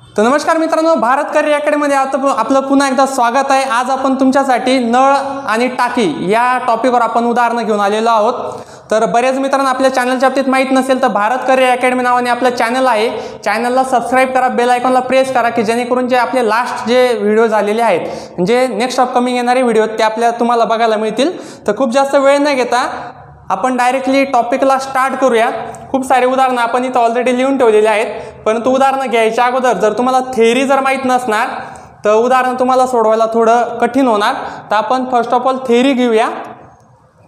तर नमस्कार मित्रांनो, भारत करिअर अकॅडमीमध्ये आपलं पुन्हा एकदा स्वागत आहे। आज आपण तुमच्यासाठी नळ आणि टाकी या टॉपिकवर आपण उदाहरणं घेऊन आलेलो आहोत। तर बरेच मित्रांना आपल्या चॅनलच्या बाबतीत माहित नसेल तर भारत करिअर अकॅडमी नावाने आपलं चॅनल आहे। चॅनलला सबस्क्राइब करा, बेल आयकॉनला प्रेस करा की जेणेकरून जे आपले लास्ट जे व्हिडिओ झालेले आहेत म्हणजे नेक्स्ट अपकमिंग येणारे व्हिडिओ ते तुम्हाला बघायला मिळतील। तर खूप जास्त वेळ न घेता आपण डायरेक्टली टॉपिकला स्टार्ट करूया। खूप सारे उदाहरणं आपण इथं ऑलरेडी लिहून ठेवलेले आहेत, परंतु उदाहरणं घ्यायच्या अगोदर जर तुम्हाला थेअरी जर माहीत नसणार तर उदाहरण तुम्हाला सोडवायला थोडं कठीण होणार। तर आपण फर्स्ट ऑफ ऑल थेअरी घेऊया।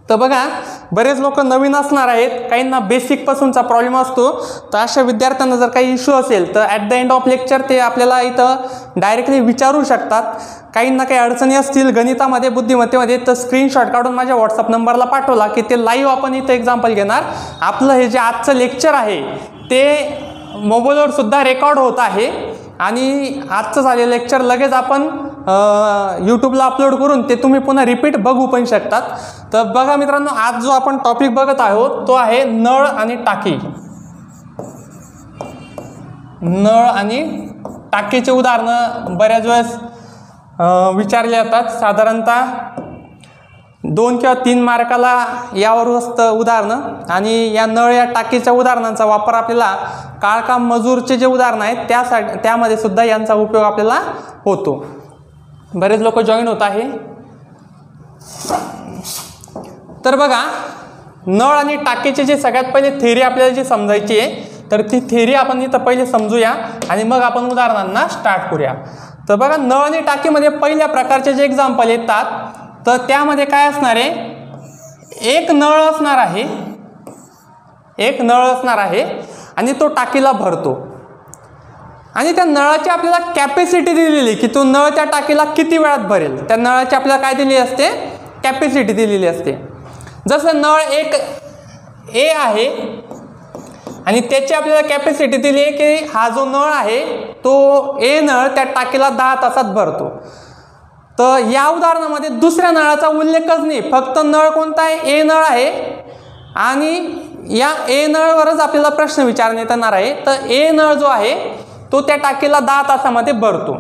तर बघा, बरेच लोक नवीन असणार आहेत, काहींना बेसिक पासूनचा प्रॉब्लेम असतो। तर अशा विद्यार्थ्यांना जर काही इश्यू असेल तर at the end of lecture ते आपल्याला इथं डायरेक्टली विचारू शकतात। काहींना काही अडचणी असतील गणितामध्ये, बुद्धिमत्तेमध्ये तर स्क्रीनशॉट काढून माझ्या व्हॉट्सअप नंबरला पाठवला की ते लाईव्ह आपण इथं एक्झाम्पल घेणार। आपलं हे जे आजचं लेक्चर आहे ते मोबाईलवर सुद्धा रेकॉर्ड होत आहे आणि आजचं झालेलं लेक्चर लगेच आपण यूट्यूबला अपलोड करून ते तुम्ही पुन्हा रिपीट बघू पण शकतात। तर बघा मित्रांनो, आज जो आपण टॉपिक बघत आहोत तो आहे नळ आणि टाकी। नळ आणि टाकीचे उदाहरणं बऱ्याच वेळेस विचारले जातात। साधारणतः 2 किंवा 3 मार्काला यावर असतं उदाहरणं। आणि या नळ या टाकीच्या उदाहरणांचा वापर आपल्याला काळकाम मजूरचे जे उदाहरण आहेत त्यामध्ये सुद्धा यांचा उपयोग आपल्याला होतो। बरेच लोक जॉईन होत आहे। तर बघा, नळ आणि टाकीचे जे सगळ्यात पहिले थेअरी आपल्याला जी समजायची आहे तर ती थेअरी आपण इथं पहिले समजूया आणि मग आपण उदाहरणांना स्टार्ट करूया। तर बघा, नळ आणि टाकीमध्ये पहिल्या प्रकारचे जे एक्झाम्पल येतात तर त्यामध्ये काय असणार आहे, एक नळ असणार आहे आणि तो टाकीला भरतो आणि त्या नळाची आपल्याला कॅपॅसिटी दिलेली की तो नळ त्या टाकीला किती वेळात भरेल। त्या नळाची आपल्याला काय दिली असते, कॅपॅसिटी दिलेली असते। जसं नळ एक ए आहे आणि त्याची आपल्याला कॅपॅसिटी दिली आहे की हा जो नळ आहे तो ए नळ त्या टाकीला 10 तासात भरतो। तर या उदाहरणामध्ये दुसऱ्या नळाचा उल्लेखच नाही, फक्त नळ कोणता आहे, ए नळ आहे आणि या ए नळवरच आपल्याला प्रश्न विचारण्यात येणार आहे। तर ए नळ जो आहे तो त्या टाकीला 10 तासामध्ये भरतो।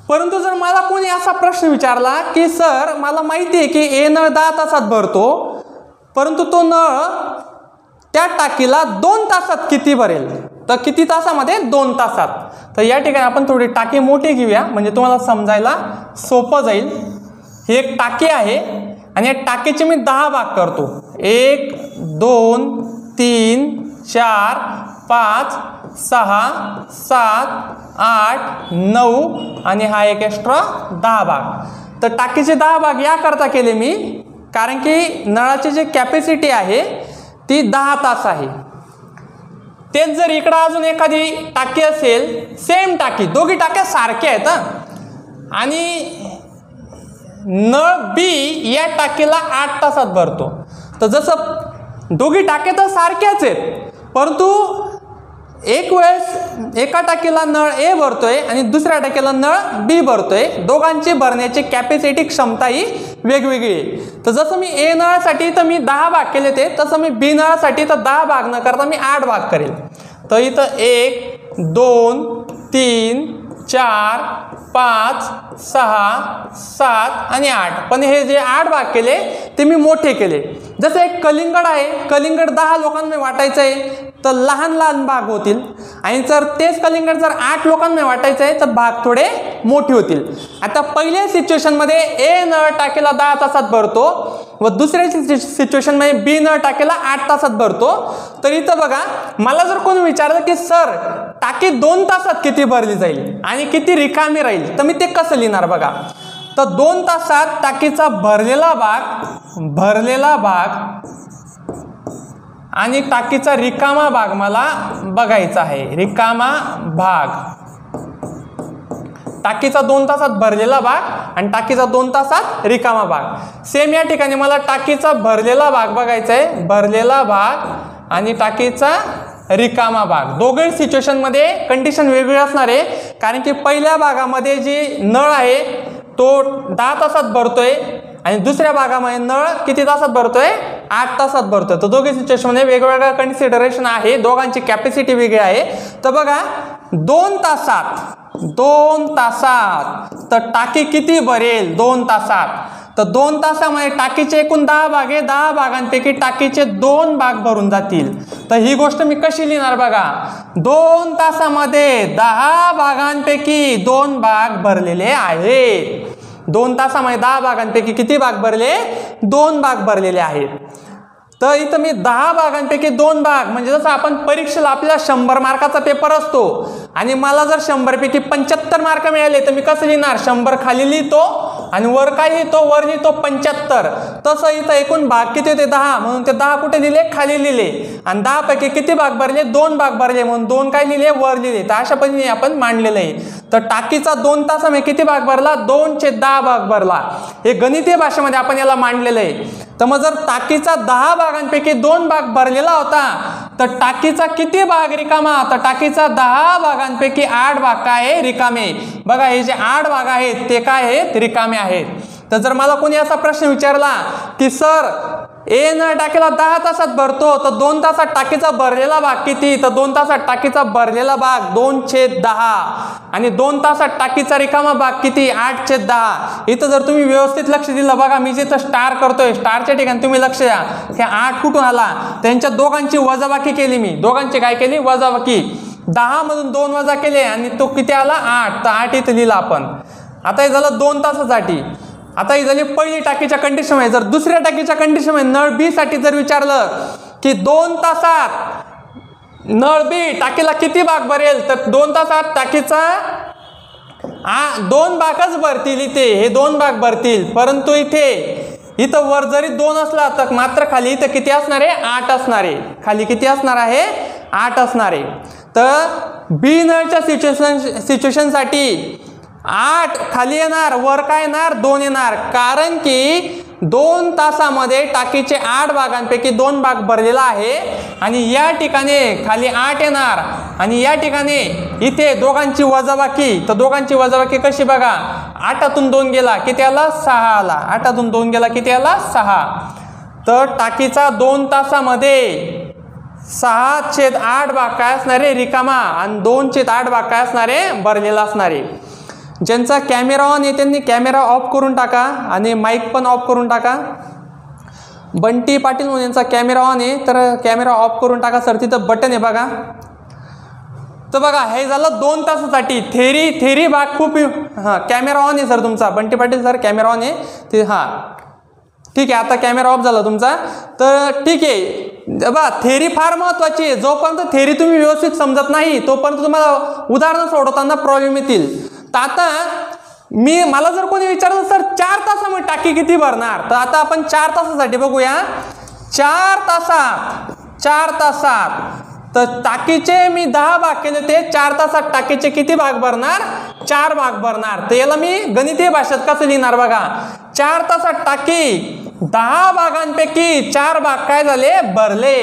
परंतु जर मला कोणी असा प्रश्न विचारला की सर मला माहिती आहे की ए नळ 10 तासात भरतो, परंतु तो नळ त्या टाकीला 2 तासात किती भरेल, तर किती तासामध्ये, 2 तासात। तर या ठिकाणी आपण थोडी टाकी मोठी घेऊया म्हणजे तुम्हाला समजायला सोपं जाईल। ही एक टाकी आहे आणि या टाकीचे मी 10 भाग करतो, 1 2 3 4 5 6 7 8 9 आणि हा एक एक्स्ट्रा 10 भाग। तर टाकीचे 10 भाग याकरता केले मी कारण की नळाची जी कॅपॅसिटी आहे ती 10 तास आहे। तेच जर इकडं अजून एखादी टाकी असेल, सेम टाकी, दोघी टाक्या सारख्या आहेत आणि नळ बी या टाकीला 8 तासात भरतो। तर जसं दोघी टाक्या तर सारख्याच आहेत, परंतु एक वेळेस एका टाकीला नळ ए भरतोय आणि दुसऱ्या टाकीला नळ बी भरतोय, दोघांची भरण्याची कॅपॅसिटी क्षमता ही वेगवेगळी आहे। तर जसं मी ए नळासाठी तर मी 10 भाग केले ते, तसं मी बी नळासाठी तर 10 भाग न करता मी 8 भाग करेल। तर इथं 1 2 3 4 5 6 7 आणि 8, पण हे जे 8 भाग केले ते मी मोठे केले। जसं एक कलिंगड आहे, कलिंगड 10 लोकांमध्ये वाटायचं आहे तर लहान लहान भाग होतील आणि जर तेच कलिंगड जर 8 लोकांमध्ये वाटायचं आहे तर भाग थोडे मोठे होतील। आता पहिल्या सिच्युएशनमध्ये ए नळ टाकीला 10 तासात भरतो व दुसऱ्या सिच्युएशनमध्ये बी नळ टाकीला 8 तासात भरतो। तर इथं बघा, मला जर कोणी विचारलं की सर टाकी 2 तासात किती भरली जाईल आणि किती रिकामी राहील तर मी ते कसं लिहिणार बघा। तर 2 तासात टाकीचा भरलेला भाग आणि टाकीचा रिकामा भाग मला बघायचा आहे। रिकामा भाग, टाकीचा 2 तासात भरलेला भाग आणि टाकीचा 2 तासात रिकामा भाग। सेम या ठिकाणी मला टाकीचा भरलेला भाग बघायचा आहे, भरलेला भाग आणि टाकीचा रिकामा भाग। दोघे सिच्युएशनमध्ये कंडिशन वेगळी असणार आहे कारण की पहिल्या भागामध्ये जी नळ आहे तो 10 तासात भरतोय आणि दुसऱ्या भागामध्ये नळ किती तासात भरतोय, 8 तासात भरतोय। तर दोघे सिच्युएशन मध्ये वेगवेगळ्या कन्सिडरेशन आहे, दोघांची कॅपॅसिटी वेगळी आहे। तर बघा, 2 तासात तर टाकी किती भरेल 2 तासात? तर 2 तासामध्ये टाकीचे एकूण 10 भाग आहे, 10 भागांपैकी टाकीचे 2 भाग भरून जातील. तर ही गोष्ट मी कशी लिहिणार बघा, 2 तासामध्ये 10 भागांपैकी 2 भाग भरलेले आहेत. 2 तासामध्ये 10 भागांपैकी किती भाग भरले? 2 भाग भरलेले आहेत. तर इथं मी 10 भागांपैकी 2 भाग म्हणजे जसं आपण परीक्षेला आपल्याला 100 मार्काचा पेपर असतो आणि मला जर 100 पैकी 75 मार्क मिळाले तर मी कसं लिहिणार, 100 खाली लिहितो आणि वर काय लिहितो, वर लिहितो 75. तसं इथं एकूण भाग किती होते 10, म्हणून ते 10 कुठे लिहिले, खाली लिहिले. आणि 10 पैकी किती भाग भरले, 2 भाग भरले, म्हणून 2 काय लिहिले, वर लिहिले. तर अशा पद्धतीने आपण मांडलेलं आहे. तर टाकीचा 2 तासामध्ये किती भाग भरला, 2/10 भाग भरला. हे गणितीय भाषेमध्ये आपण याला मांडलेलं आहे. तर मग जर टाकीचा 10 भागांपैकी 2 भाग भरलेला होता तर टाकीचा किती भाग रिकामा, तर टाकीचा 10 भागांपैकी 8 भाग काय आहे, रिकामे. बघा हे जे 8 भाग आहेत ते काय आहेत, रिकामे आहेत. तर जर मला कोणी असा प्रश्न विचारला की सर ए नळ टाकीला 10 तासात भरतो तर 2 तासात टाकीचा भरलेला भाग किती, तर 2 तासात टाकीचा भरलेला भाग 2/10 आणि 2 तासात टाकीचा रिकामा भाग किती, 8/10. इथं जर तुम्ही व्यवस्थित लक्ष दिलं, बघा मी जिथं स्टार करतोय, स्टारच्या ठिकाणी तुम्ही लक्ष द्या, हे 8 कुठून आला, त्यांच्या दोघांची वजाबाकी केली मी, दोघांची काय केली, वजाबाकी. 10 मधून 2 वजा केले आणि तो किती आला, 8. तर 8 इथं लिहिला आपण. आता हे झालं 2 तासासाठी. आता ही झाली पहिली टाकीच्या कंडिशन मध्ये. जर दुसऱ्या टाकीच्या कंडिशन मध्ये नळ बी साठी जर विचारलं की 2 तासात नळ बी टाकीला किती भाग भरेल, तर 2 तासात टाकीचा 2 भागच भरतील. इथे हे 2 भाग भरतील, परंतु इथं वर जरी 2 असला तर मात्र खाली इथं किती असणार आहे, 8 असणार आहे. खाली किती असणार आहे, 8 असणार आहे. तर बी नळच्या सिच्युएशन साठी 8 खाली येणार, वर काय येणार, 2 येणार. कारण की 2 तासामध्ये टाकीचे 8 भागांपैकी 2 भाग भरलेला आहे आणि या ठिकाणी खाली 8 येणार आणि या ठिकाणी इथे दोघांची वजाबाकी. तर दोघांची वजाबाकी कशी बघा, 8तून 2 गेला किती आला, 6 आला. 8तून 2 गेला किती आला, 6. तर टाकीचा 2 तासामध्ये 6/8 भाग काय असणार आहे, रिकामा, आणि 2/8 भाग काय असणार आहे, भरलेला असणार आहे. ज्यांचा कॅमेरा ऑन आहे त्यांनी कॅमेरा ऑफ करून टाका आणि माईक पण ऑफ करून टाका. बंटी पाटील म्हणून यांचा कॅमेरा ऑन आहे तर कॅमेरा ऑफ करून टाका सर, तिथं बटन आहे बघा. तर बघा हे झालं 2 तासासाठी थेरी भाग खूप. हां कॅमेरा ऑन आहे सर तुमचा, Bunty Patil sir camera on आहे ते. हां ठीक आहे, आता कॅमेरा ऑफ झाला तुमचा. तर ठीक आहे बघा, थेरी फार महत्त्वाची आहे. जोपर्यंत थेरी तुम्ही व्यवस्थित समजत नाही तोपर्यंत तुम्हाला उदाहरणं सोडवताना प्रॉब्लेम येतील. तर आता मला जर कोणी विचारलं सर 4 तासामध्ये टाकी किती भरणार, तर आता आपण 4 तासासाठी बघूया. 4 तासात तर टाकीचे मी 10 भाग केले, ते 4 तासात टाकीचे किती भाग भरणार, 4 भाग भरणार. तर याला मी गणितीय भाषेत कसं लिहिणार बघा, 4 तासात टाकी 10 भागांपैकी 4 भाग काय झाले, भरले.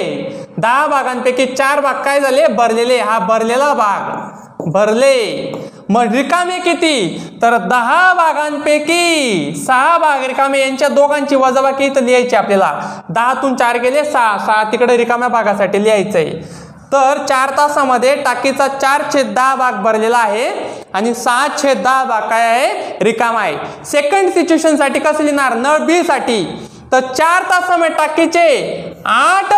10 भागांपैकी 4 भाग काय झाले, भरलेले. हा भरलेला भाग भरले. मग रिकामे किती, तर 10 भागांपैकी 6 भाग रिकामे. यांच्या दोघांची वजाबाकी इथं लिहायची आपल्याला. 10तून 4 गेले 6 तिकडे रिकाम्या भागासाठी लिहायचंय. तर 4 तासामध्ये टाकीचा 4/10 भाग भरलेला आहे आणि 6/10 भाग काय आहे, रिकामा आहे. सेकंड सिच्युएशन साठी कसं लिहिणार, नळ बी साठी. तर 4 तासामध्ये टाकीचे 8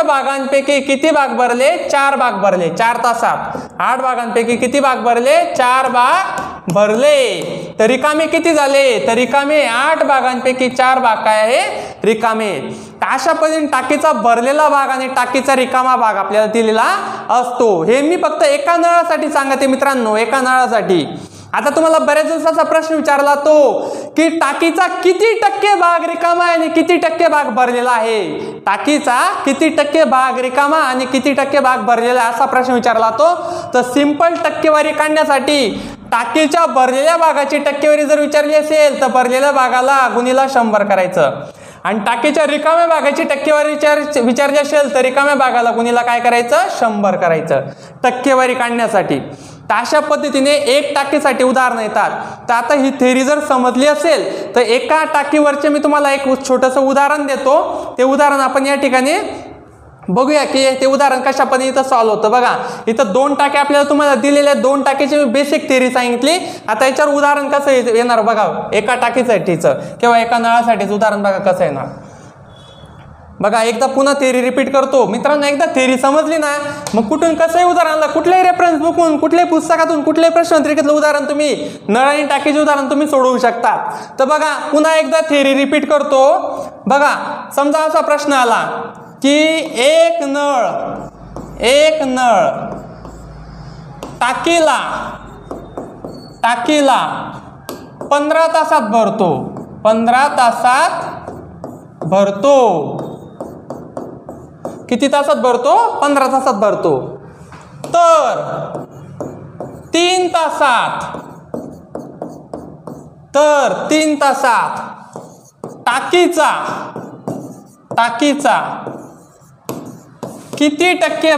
भागांपैकी किती भाग भरले, 4 भाग भरले. 4 तासात 8 भागांपैकी किती भाग भरले, 4 भाग भरले. तर रिकामे किती झाले, तर रिकामे 8 भागांपैकी 4 भाग काय आहे, रिकामे. अशा पद्धतीने टाकीचा भरलेला भाग आणि टाकीचा रिकामा भाग आपल्याला दिलेला असतो. हे मी फक्त एका नळासाठी सांगते मित्रांनो, एका नळासाठी. आता तुम्हाला बऱ्याच दिवसाचा प्रश्न विचारला तो की टाकीचा किती टक्के भाग रिकामा आहे आणि किती टक्के भाग भरलेला आहे. टाकीचा किती टक्के भाग रिकामा आणि किती टक्के भाग भरलेला असा प्रश्न विचारला तो. तर सिंपल टक्केवारी काढण्यासाठी टाकीच्या भरलेल्या भागाची टक्केवारी जर विचारली असेल तर भरलेल्या भागाला गुणीला 100 करायचं आणि टाकीच्या रिकाम्या भागाची टक्केवारी विचारली असेल तर रिकाम्या भागाला गुणीला काय करायचं, 100 करायचं टक्केवारी काढण्यासाठी. तर अशा पद्धतीने एक टाकीसाठी उदाहरण येतात. तर आता ही थेरी जर समजली असेल तर एका टाकीवरचे मी तुम्हाला एक छोटंसं उदाहरण देतो. ते उदाहरण आपण या ठिकाणी बघूया की ते उदाहरण कशा पद्धतीने इथं सॉल्व्ह होतं. बघा इथं 2 टाके आपल्याला तुम्हाला दिलेले आहेत. 2 टाकीची मी बेसिक थिअरी सांगितली. आता याच्यावर उदाहरण कसं येणार बघा. एका टाकीसाठीचं किंवा एका नळासाठीचं उदाहरण बघा कसं येणार. बघा एकदा पुन्हा थिअरी रिपीट करतो. मित्रांनो एकदा थिअरी समजली ना मग कुठून कसंही उदाहरणला कुठल्याही रेफरन्स बुकून कुठल्याही पुस्तकातून कुठल्याही प्रश्नपत्रिकेतलं उदाहरण तुम्ही नळ आणि टाकीचे उदाहरण तुम्ही सोडवू शकता. तर बघा पुन्हा एकदा थिअरी रिपीट करतो. बघा समजा असा प्रश्न आला की एक नळ टाकीला 15 तासात भरतो. 15 तासात भरतो. किती तासात भरतो? 15 तासात भरतो. तर 3 तासात टाकीचा किती टक्के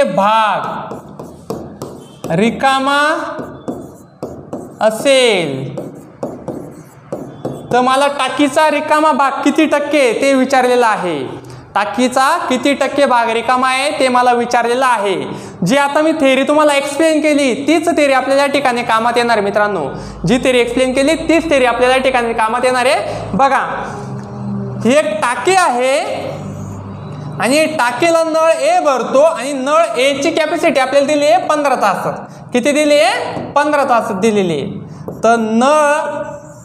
भाग रिकामा असेल. तर मला टाकीचा रिकामा भाग किती टक्के ते विचारलेलं आहे. टाकीचा किती टक्के भाग रिकामा आहे ते मला विचारलेलं आहे. जी आता मी थेअरी तुम्हाला एक्सप्लेन केली तीच थेअरी आपल्याला या ठिकाणी कामात येणार मित्रांनो. जी थेअरी एक्सप्लेन केली तीच थेअरी आपल्याला या ठिकाणी कामात येणार आहे. बघा ही एक टाकी आहे आणि टाकीला नळ ए भरतो आणि नळ ए ची कॅपॅसिटी आपल्याला दिली आहे 15 तासात. किती दिली आहे? 15 तासात दिलेली आहे. तर नळ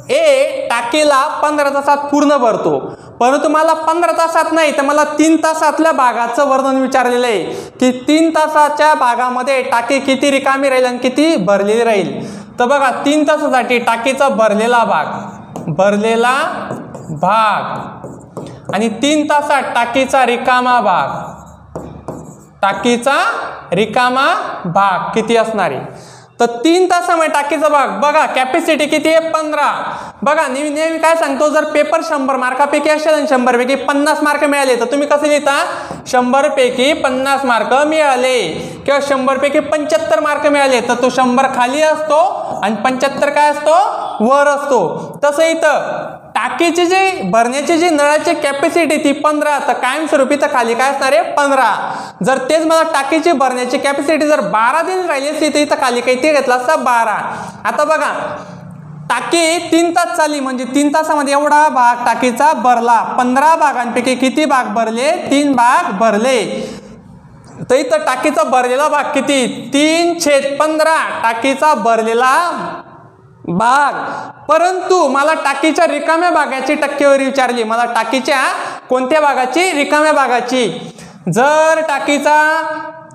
ए टाकीला 15 तासात पूर्ण भरतो. परंतु मला 15 तासात नाही तर मला 3 तासातल्या भागाचं वर्णन विचारलेलं आहे की 3 तासाच्या भागामध्ये टाकी किती रिकामी राहील आणि किती भरलेली राहील. तर बघा 3 तासासाठी टाकीचा भरलेला भाग आणि 3 तासात टाकीचा रिकामा भाग किती असणार आहे. तर 3 तासामध्ये टाकीचा भाग बघा कॅपॅसिटी किती आहे 15. बघा नेहमी काय सांगतो जर पेपर 100 मार्कापैकी असेल आणि 100 पैकी 50 मार्क मिळाले तर तुम्ही कसे लिहिता 100 पैकी 50 मार्क मिळाले किंवा 100 पैकी 75 मार्क मिळाले तर तो 100 खाली असतो आणि 75 काय असतो वर असतो. तसं इथं टाकीची जी भरण्याची जी नळाची कॅपॅसिटी ती 15 तर कायमस्वरूपी तर खाली काय असणार आहे 15. जर तेच मला टाकीची भरण्याची कॅपॅसिटी जर 12 दिली राहिली असती तर इथं खाली काही ते घेतला असता 12. आता बघा टाकी 3 तास चालली म्हणजे 3 तासामध्ये एवढा भाग टाकीचा भरला. 15 भागांपैकी किती भाग भरले 3 भाग भरले. तर इथं टाकीचा भरलेला भाग किती 3/15 टाकीचा भरलेला भाग. परंतु मला टाकीच्या रिकाम्या भागाची टक्केवारी विचारली. मला टाकीच्या कोणत्या भागाची रिकाम्या भागाची. जर टाकीचा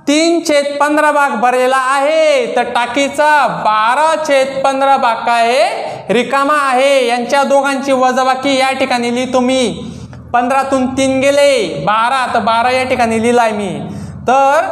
3/15 भाग भरलेला आहे तर टाकीचा 12/15 भाग काय आहे रिकामा आहे. यांच्या दोघांची वजाबाकी या ठिकाणी लिहितो मी. 15तून 3 गेले 12 तर 12 या ठिकाणी लिहिलाय मी. तर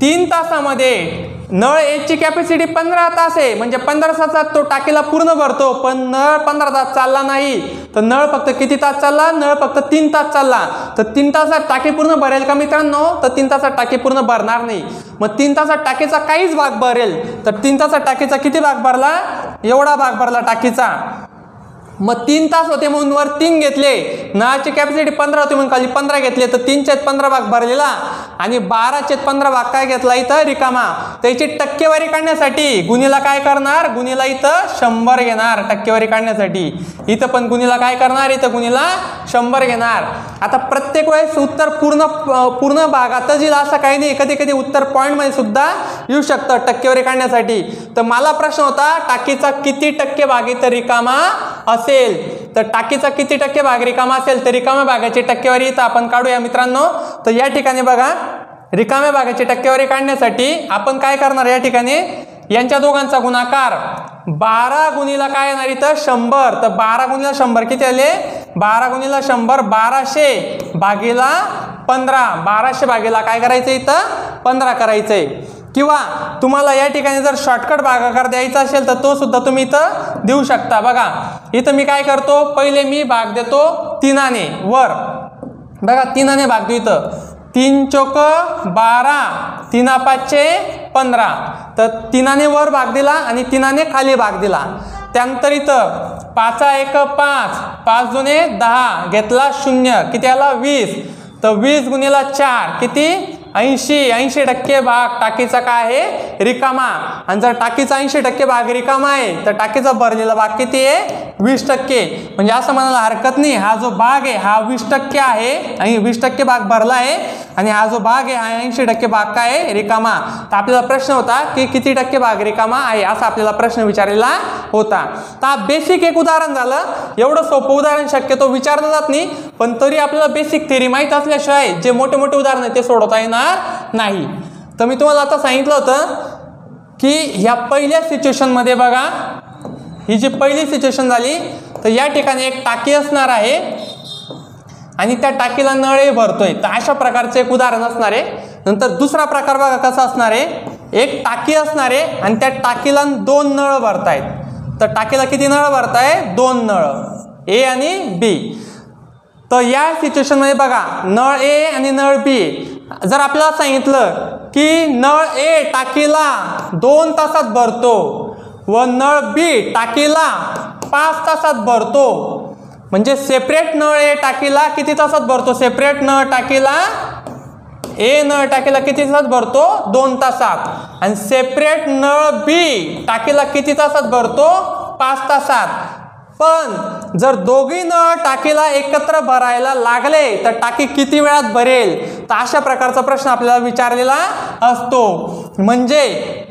3 तासामध्ये नळ एची कॅपॅसिटी 15 तास आहे म्हणजे 15 तासात तो टाकीला पूर्ण भरतो. पण नळ 15 तास चालला नाही तर नळ फक्त किती तास चालला नळ फक्त 3 तास चालला. तर 3 तासात टाकी पूर्ण भरेल का मित्रांनो तर 3 तासात टाकी पूर्ण भरणार नाही. मग 3 तासात टाकीचा काहीच भाग भरेल तर 3 तासात टाकीचा किती भाग भरला एवढा भाग भरला टाकीचा. मग 3 तास होते म्हणून वर 3 घेतले. नळाची कॅपॅसिटी 15 होती म्हणून खाली 15 घेतले तर 3/15 भाग भरलेला आणि 12/15 भाग काय घेतला इथं रिकामा. त्याची टक्केवारी काढण्यासाठी गुणीला काय करणार गुणीला इथं 100 घेणार. टक्केवारी काढण्यासाठी इथं पण गुणीला काय करणार इथं गुणीला 100 घेणार. आता प्रत्येक वेळेस उत्तर पूर्ण भागातच येईल असं काही नाही. कधी कधी उत्तर पॉईंटमध्ये सुद्धा येऊ शकतं टक्केवारी काढण्यासाठी. तर मला प्रश्न होता टाकीचा किती टक्के भाग इथं रिकामा असेल. तर टाकीचा किती टक्के भाग रिकामा असेल तर रिकाम्या भागाची टक्केवारी इथं आपण काढूया मित्रांनो. तर या ठिकाणी बघा रिकाम्या भागाची टक्केवारी काढण्यासाठी आपण काय करणार या ठिकाणी यांच्या दोघांचा गुणाकार 12 गुणीला काय येणार इथं 100. तर 12 गुणीला 100 किती आले 12 गुणीला 100 1200 भागीला 15. 1200 भागीला काय करायचं इथं 15 करायचंय. किंवा तुम्हाला या ठिकाणी जर शॉर्टकट भागाकार द्यायचा असेल तर तो सुद्धा तुम्ही इथं देऊ शकता. बघा इथं मी काय करतो पहिले मी भाग देतो 3ने वर. बघा 3ने भाग देतो इथं 3 चोक 12 3 5 15. तर 3ने वर भाग दिला आणि 3ने खाली भाग दिला. त्यानंतर इथं 5 1 5 5 2 10 घेतला 0 किती आला 20. तर 20 गुणिले 4 किती 80% भाग टाकीचा काय आहे रिकामा. आणि जर टाकीचा 80% भाग रिकामा आहे तर टाकीचा भरलेला भाग किती आहे 20%. म्हणजे असं म्हणायला हरकत नाही हा जो भाग आहे हा 20% आहे आणि 20% भाग भरला आहे आणि हा जो भाग आहे हा 80% भाग काय आहे रिकामा. तर आपल्याला प्रश्न होता की किती टक्के भाग रिकामा आहे असा आपल्याला प्रश्न विचारलेला होता. तर हा बेसिक एक उदाहरण झालं. एवढं सोपं उदाहरण शक्यतो विचारलं जात नाही पण तरी आपल्याला बेसिक थेरी माहीत असल्याशिवाय जे मोठे मोठे उदाहरण आहे ते सोडवता येणार नाही. तर मी तुम्हाला आता सांगितलं होतं की ह्या पहिल्या सिच्युएशन मध्ये बघा ही जी पहिली सिच्युएशन झाली तर या ठिकाणी एक टाकी असणार आहे आणि त्या टाकीला नळही भरतोय. तर अशा प्रकारचे एक उदाहरण असणार आहे. नंतर दुसरा प्रकार बघा कसा असणार आहे. एक टाकी असणार आहे आणि त्या टाकीला 2 नळ भरतायत. तर टाकीला किती नळ भरताय 2 नळ ए आणि बी. तर या सिच्युएशन मध्ये बघा नळ ए आणि नळ बी. जर आपल्याला सांगितलं की नळ ए टाकीला 2 तासात भरतो व नळ बी टाकीला 5 तासात भरतो म्हणजे सेपरेट नळ ए टाकीला किती तासात भरतो सेपरेट नळ टाकीला ए नळ टाकीला किती तासात भरतो 2 तासात आणि सेपरेट नळ बी टाकीला किती तासात भरतो 5 तासात. पण जर दोघी नळ टाकीला एकत्र भरायला लागले तर टाकी किती वेळात भरेल. तर अशा प्रकारचा प्रश्न आपल्याला विचारलेला असतो. म्हणजे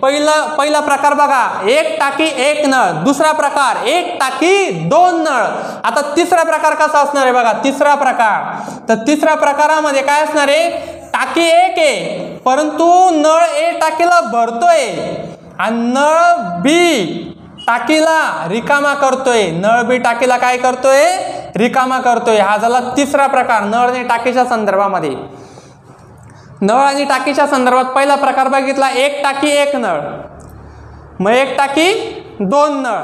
पहिला प्रकार बघा एक टाकी एक नळ. दुसरा प्रकार एक टाकी 2 नळ. आता तिसरा प्रकार कसा असणार आहे बघा तिसरा प्रकार. तर तिसऱ्या प्रकारामध्ये काय असणार आहे टाकी एक आहे परंतु नळ ए टाकीला भरतोय आणि नळ बी टाकीला रिकामा करतोय. नळ बी टाकीला काय करतोय रिकामा करतोय. हा झाला तिसरा प्रकार नळ आणि टाकीच्या संदर्भामध्ये. नळ आणि टाकीच्या संदर्भात पहिला प्रकार बघितला एक टाकी एक नळ मग एक टाकी 2 नळ.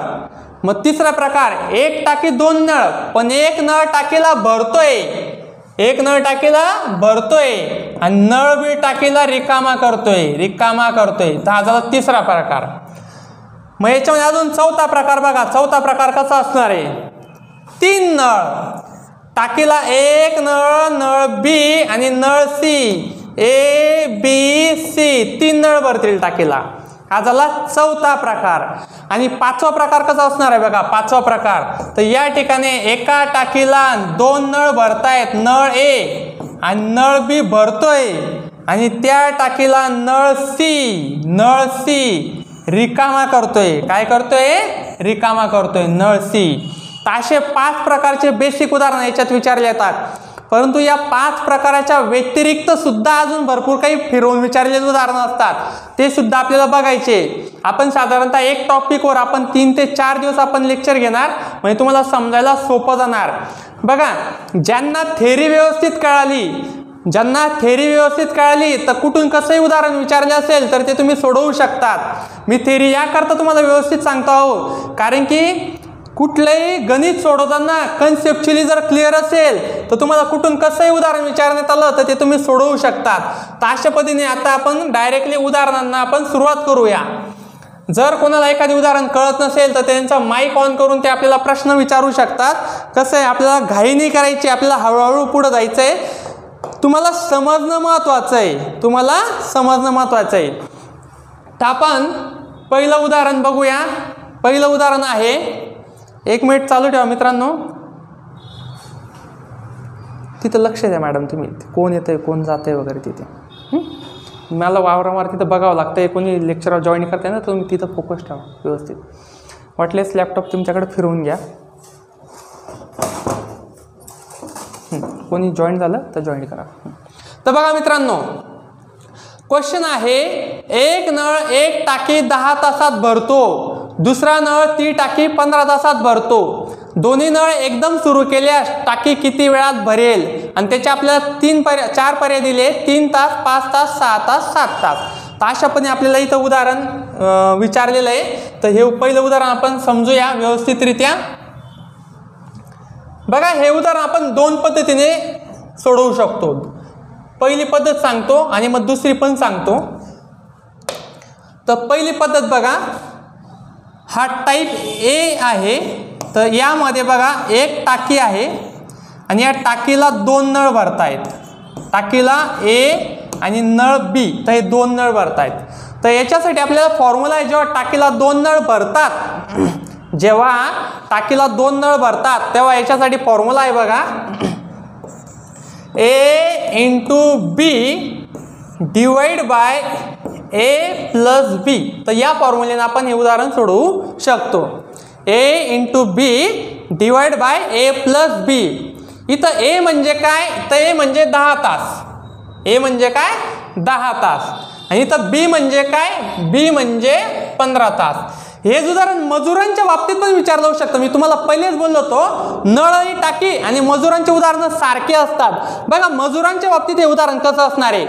मग तिसरा प्रकार एक टाकी 2 नळ पण एक नळ टाकीला भरतोय एक नळ टाकीला भरतोय आणि नळ बी टाकीला रिकामा करतोय. तर हा झाला तिसरा प्रकार. मग याच्यामध्ये अजून चौथा प्रकार बघा. चौथा प्रकार कसा असणार आहे 3 नळ टाकीला एक नळ नळ बी आणि नळ सी ए बी सी 3 नळ भरतील टाकीला. हा झाला चौथा प्रकार. आणि 5वा प्रकार कसा असणार आहे बघा 5वा प्रकार. तर या ठिकाणी एका टाकीला 2 नळ भरतायत नळ ए आणि नळ बी भरतोय आणि त्या टाकीला नळ सी रिकामा करतोय. काय करतोय रिकामा करतोय नळ सी. तर असे 5 प्रकारचे बेसिक उदाहरण याच्यात विचारले येतात. परंतु या 5 प्रकाराच्या व्यतिरिक्त सुद्धा अजून भरपूर काही फिरवून विचारलेले उदाहरणं असतात. ते सुद्धा आपल्याला बघायचे. आपण साधारणतः एक टॉपिकवर आपण 3 ते 4 दिवस आपण लेक्चर घेणार म्हणजे तुम्हाला समजायला सोपं जाणार. बघा ज्यांना थेरी व्यवस्थित कळाली तर कुठून कसंही उदाहरण विचारले असेल तर ते तुम्ही सोडवू शकतात. मी थेरी याकरता तुम्हाला व्यवस्थित सांगतो आहोत कारण की कुठलंही गणित सोडवताना कन्सेप्च्युअली जर क्लिअर असेल तर तुम्हाला कुठून कसंही उदाहरण विचारण्यात आलं तर ते तुम्ही सोडवू शकतात. तर अशा पद्धतीने आता आपण डायरेक्टली उदाहरणांना आपण सुरुवात करूया. जर कोणाला एखादी उदाहरण कळत नसेल तर त्यांचा माईक ऑन करून ते आपल्याला प्रश्न विचारू शकतात. कसं आहे आपल्याला घाई नाही करायची आपल्याला हळूहळू पुढे जायचं आहे. तुम्हाला समजणं महत्वाचं आहे. तर आपण पहिलं उदाहरण बघूया. पहिलं उदाहरण आहे 1 मिनिट चालू ठेवा मित्रांनो. तिथं लक्ष द्या मॅडम तुम्ही कोण येतंय कोण जातंय वगैरे तिथे. मला वारंवार तिथं बघावं लागतंय. कोणी लेक्चरवर जॉईन करताय ना तुम्ही तिथं फोकस ठेवा व्यवस्थित. वाटलेस लॅपटॉप तुमच्याकडे फिरवून घ्या. कोणी जॉईन झालं तर जॉईन करा. तर बघा मित्रांनो क्वेश्चन आहे एक नळ एक टाकी 10 तासात भरतो दुसरा नळ ती टाकी 15 तासात भरतो. दोन्ही नळ एकदम सुरू केल्यास टाकी किती वेळात भरेल. आणि त्याचे आपल्याला 4 पर्याय दिले 3 तास 5 तास 6 तास 7 तास. तर अशापणे आपल्याला इथं उदाहरण विचारलेलं आहे. तर हे पहिलं उदाहरण आपण समजूया व्यवस्थितरित्या. बघा हे उदाहरण आपण 2 पद्धतीने सोडवू शकतो. पहिली पद्धत सांगतो आणि मग दुसरी पण सांगतो. तर पहिली पद्धत बघा हा टाईप ए आहे. तर यामध्ये बघा एक टाकी आहे आणि या टाकीला 2 नळ भरतायत. टाकीला ए आणि नळ बी, तर हे दोन नळ भरतायत. तर याच्यासाठी आपल्याला फॉर्म्युला आहे, जेव्हा टाकीला दोन नळ भरतात, जेव्हा टाकीला दोन नळ भरतात तेव्हा याच्यासाठी फॉर्म्युला आहे बघा, A into B divide by A plus B. तर या फॉर्म्युलेने आपण हे उदाहरण सोडवू शकतो. A into B divide by A plus B. इथं ए म्हणजे काय, तर ए म्हणजे 10 तास. ए म्हणजे काय, 10 तास. आणि इथं बी म्हणजे काय, बी म्हणजे 15 तास. हेच उदाहरण मजुरांच्या बाबतीत पण विचारलं जाऊ शकतं. मी तुम्हाला पहिलेच बोललो होतो, नळ आणि टाकी आणि मजुरांचे उदाहरण सारखे असतात. बघा मजुरांच्या बाबतीत हे उदाहरण कसं असणार आहे,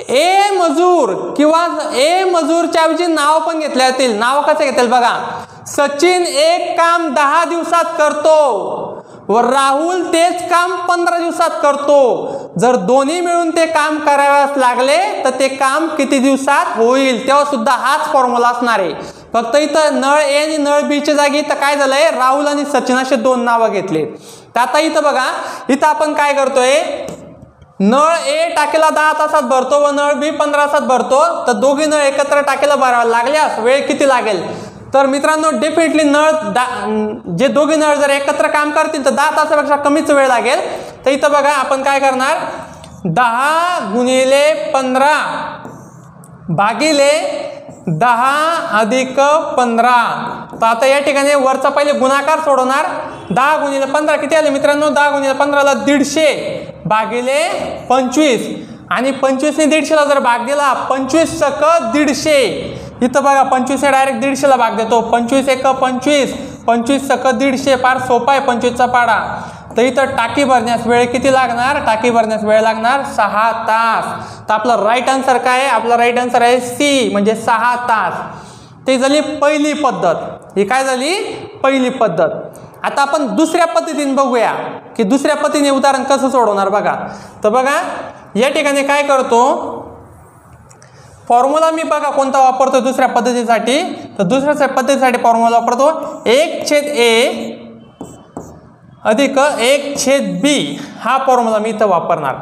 ए मजूर किंवा ए मजूरच्या ऐवजी नाव पण घेतले जातील. नाव कसं घेतील बघा, सचिन एक काम 10 दिवसात करतो व राहुल तेच काम 15 दिवसात करतो. जर दोन्ही मिळून ते काम करावयास लागले तर ते काम किती दिवसात होईल, तेव्हा सुद्धा हाच फॉर्म्युला असणार आहे. फक्त इथं नळ ए आणि नळ बी च्या जागी इथं काय झालंय, राहुल आणि सचिन असे दोन नावं घेतले. तर आता इथं बघा, इथं आपण काय करतोय, नळ ए टाकीला 10 तासात भरतो व नळ बी 15 तासात भरतो. तर दोघी नळ एकत्र टाकीला भरावे लागल्यास वेळ किती लागेल. तर मित्रांनो डेफिनेटली नळ जे दोघे नळ जर एकत्र काम करतील तर 10 तासापेक्षा कमीच वेळ लागेल. तर इथं बघा आपण काय करणार, 10 गुणिले 15 भागिले 10 अधिक 15. तर आता या ठिकाणी वरचा पहिले गुणाकार सोडवणार. 10 गुणिले 15 किती आले मित्रांनो, 10 गुणिले 15 ला 150 भागिले 25. आणि 25 ने 150 ला जर भाग दिला, 25 सक 150. इथं बघा 25 डायरेक्ट 150 ला भाग देतो. 25 एक 25, 25 सक 150. फार सोपा आहे 25 चा पाडा. तर इथं टाकी भरण्यास वेळ किती लागणार, टाकी भरण्यास वेळ लागणार 6 तास. तर आपला राईट आन्सर काय आहे, आपला राईट आन्सर आहे सी म्हणजे 6 तास. ते झाली पहिली पद्धत. ही काय झाली, पहिली पद्धत. आता आपण दुसऱ्या पद्धतीने बघूया की दुसऱ्या पद्धतीने उदाहरण कसं सोडवणार बघा. तर बघा या ठिकाणी काय करतो, फॉर्म्युला मी बघा कोणता वापरतो दुसऱ्या पद्धतीसाठी. तर दुसऱ्या पद्धतीसाठी फॉर्म्युला वापरतो 1/a अधिक 1/b. हा फॉर्म्युला मी इथं वापरणार.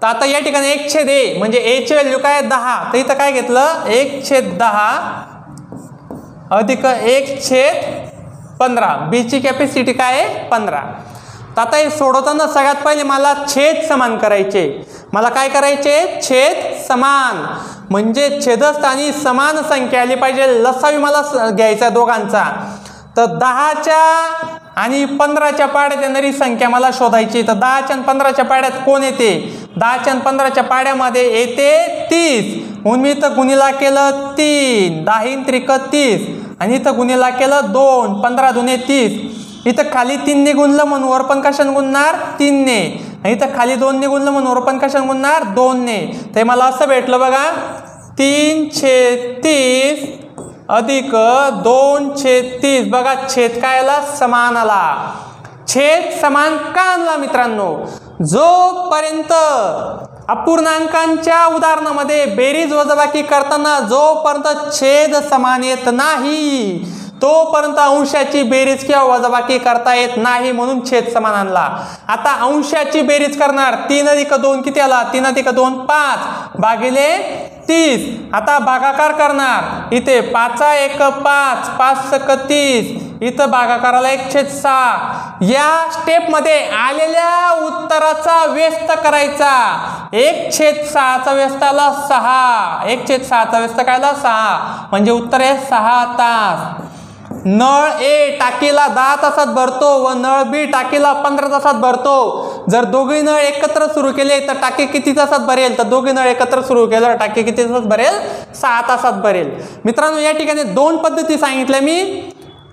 तर आता या ठिकाणी 1/a म्हणजे a ची व्हॅल्यू काय 10. तर इथं काय घेतलं, 1/10 अधिक 1/15. b ची कॅपॅसिटी काय आहे 15. तर आता हे सोडवताना सगळ्यात पहिले मला छेद समान करायचे. मला काय करायचे, छेद समान. म्हणजे छेदस्थानी समान संख्या आली पाहिजे. लसावी मला घ्यायचा दोघांचा. तर 10च्या आणि 15च्या पाड्यात येणारी संख्या मला शोधायची. तर 10च्या आणि 15च्या पाड्यात कोण येते, 10च्या आणि 15च्या पाड्यामध्ये येते 30. म्हणून मी इथं गुणिला केलं 3, 10 त्रिक 30 आणि इथं गुणिला केलं 2, 15 दुने 30. इथं खाली 3 ने गुणलं म्हणून वर पण कशाने गुणणार 3 ने. इथं खाली 2 ने गुणलं म्हणून वर पण कशाने गुणणार 2 ने. ते मला असं भेटलं बघा 3/30 अधिक 2/30. बघा छेद काय आला, समान आला. छेद समान का आणला मित्रांनो, जोपर्यंत अपूर्णांकांच्या उदाहरणामध्ये बेरीज वजाबाकी करताना जोपर्यंत छेद समान येत नाही तोपर्यंत अंशाची बेरीज किंवा वजाबाकी करता येत नाही. म्हणून छेद समान आणला. आता अंशाची बेरीज करणार, 3 अधिक 2 किती आला, 3 अधिक 2 5 भागिले 30. आता भागाकार करणार, इथे 5 5, 5 सक 30. इथं भागाकाराला 1/6. या स्टेप मध्ये आलेल्या उत्तराचा व्यस्त करायचा. 1/6 चा व्यस्त आला 6. 1/6 चा व्यस्त काय आला 6. म्हणजे उत्तर आहे 6 तास. नळ ए टाकीला 10 तासात भरतो व नळ बी टाकीला 15 तासात भरतो. जर दोघे नळ एकत्र सुरू केले तर टाकी किती तासात भरेल, तर दोघे नळ एकत्र सुरू केले तर टाकी किती तासात भरेल, 6 तासात भरेल. मित्रांनो या ठिकाणी 2 पद्धती सांगितल्या मी.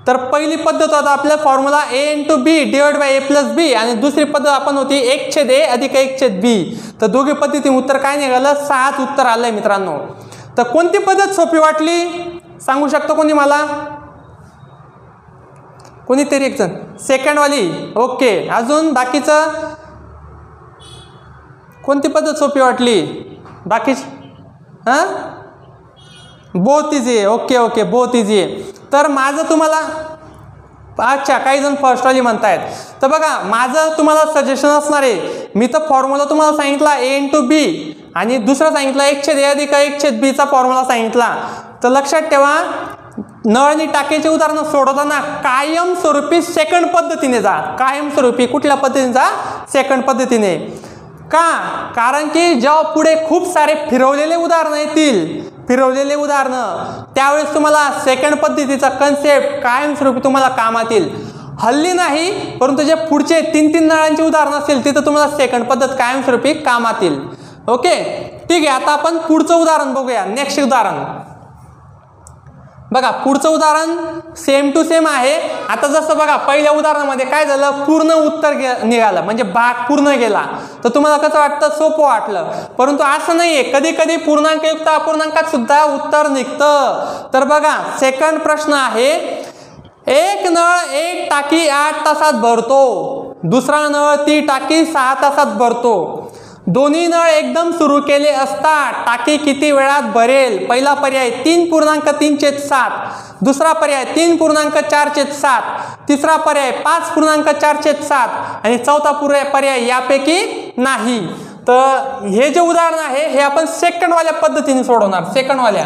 तर पहिली पद्धत होता आपल्या formula a into B divide by a plus B आणि दुसरी पद्धत आपण होती 1/a अधिक 1/b. तर दोघी पद्धतीने उत्तर काय निघालं, 6च उत्तर आलंय मित्रांनो. तर कोणती पद्धत सोपी वाटली सांगू शकतो कोणी मला, कोणीतरी एक जण, सेकंड वाली. ओके, अजून बाकीचं कोणती पद्धत सोपी वाटली बाकीची, हां बोथ इझी आहे. ओके ओके बोथ इझी आहे. तर माझं तुम्हाला अच्छा, काही जण फर्स्टवाली म्हणतायत. तर बघा माझं तुम्हाला सजेशन असणार आहे, मी तर फॉर्म्युला तुम्हाला सांगितला A/B आणि दुसरं सांगितलं 1/A अधिक 1/B चा फॉर्म्युला सांगितला. तर लक्षात ठेवा, नळ आणि टाकीचे उदाहरण सोडवताना कायमस्वरूपी सेकंड पद्धतीने जा. कायमस्वरूपी कुठल्या पद्धतीने जा? सेकंड पद्धतीने. का? कारण की जेव्हा पुढे खूप सारे फिरवलेले उदाहरणं येतील, फिरवलेले उदाहरणं, त्यावेळेस तुम्हाला सेकंड पद्धतीचा कन्सेप्ट कायमस्वरूपी तुम्हाला कामात येईल. हल्ली नाही, परंतु जे पुढचे 3-3 नळांची उदाहरणं असतील तिथं तुम्हाला सेकंड पद्धत कायमस्वरूपी कामात येईल. ओके, ठीक आहे. आता आपण पुढचं उदाहरण बघूया. नेक्स्ट उदाहरण बघा. पुढचं उदाहरण सेम टू सेम आहे. आता जसं बघा पहिल्या उदाहरणामध्ये काय झालं, पूर्ण उत्तर निघालं, म्हणजे भाग पूर्ण गेला. तर तुम्हाला कसं वाटतं, सोपं वाटलं. परंतु असं नाहीये, कधी कधी पूर्णांकयुक्त अपूर्णांकात सुद्धा उत्तर निघतं. तर बघा सेकंड प्रश्न आहे, एक नळ एक टाकी 8 तासात भरतो, दुसरा नळ ती टाकी 6 तासात भरतो. दोन्ही नळ एकदम सुरू केले असता टाकी किती वेळात भरेल? पहिला पर्याय 3.3/7, दुसरा पर्याय 3.4/7, तिसरा पर्याय 5.4/7 आणि चौथा पर्याय यापैकी नाही. तर हे जे उदाहरण आहे हे आपण सेकंडवाल्या पद्धतीने सोडवणार. सेकंडवाल्या,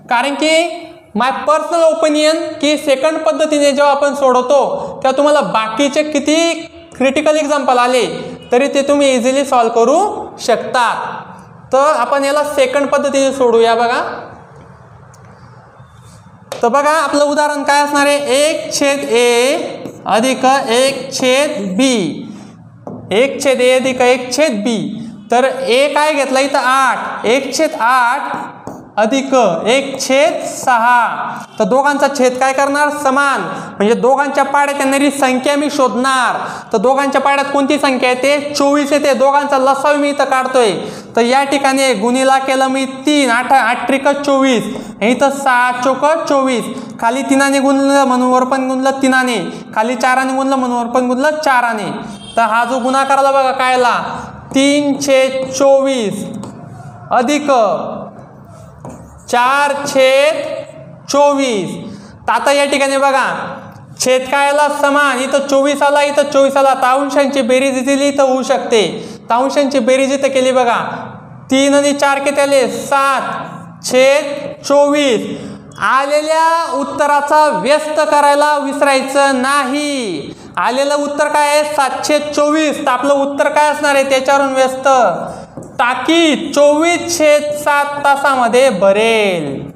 कारण की माय पर्सनल ओपिनियन की सेकंड पद्धतीने जेव्हा आपण सोडवतो तेव्हा तुम्हाला बाकीचे किती क्रिटिकल एक्झाम्पल आले तरी ते तुम्ही इझिली सॉल्व करू शकता. तर आपण याला सेकंड पद्धतीने सोडूया. बघा, तर बघा आपलं उदाहरण काय असणार आहे, 1/A अधिक 1/B, 1/A अधिक 1/B. तर A काय घेतला इथं 8, 1/8 अधिक 1/6. तर दोघांचा छेद काय करणार, समान, म्हणजे दोघांच्या पाड्यात येणारी संख्या मी शोधणार. तर दोघांच्या पाड्यात कोणती संख्या येते, 24 येते. दोघांचा लसावी मी इथं काढतोय. तर या ठिकाणी गुणिला केलं मी 3, 8 त्रिक 24, इथं 6 चोक 24. खाली 3 गुणलं म्हणून वर पण गुणलं 3, खाली 4 गुणलं म्हणून वर पण गुणलं 4. तर हा जो गुणाकार आला बघा काय आला, 3/24 अधिक 4/24. तर आता या ठिकाणी बघा छेद काय आला, समान. इथं 24 आला, इथं 24 आला. तर अंशांची बेरीज दिली इथं होऊ शकते. तर अंशांची बेरीज इथं केली बघा, 3 आणि 4 किती आले, 7/24. आलेल्या उत्तराचा व्यस्त करायला विसरायचं नाही. आलेलं उत्तर काय आहे, 724. तर आपलं उत्तर काय असणार आहे त्याच्यावरून व्यस्त, टाकी 24/7 तासामध्ये भरेल.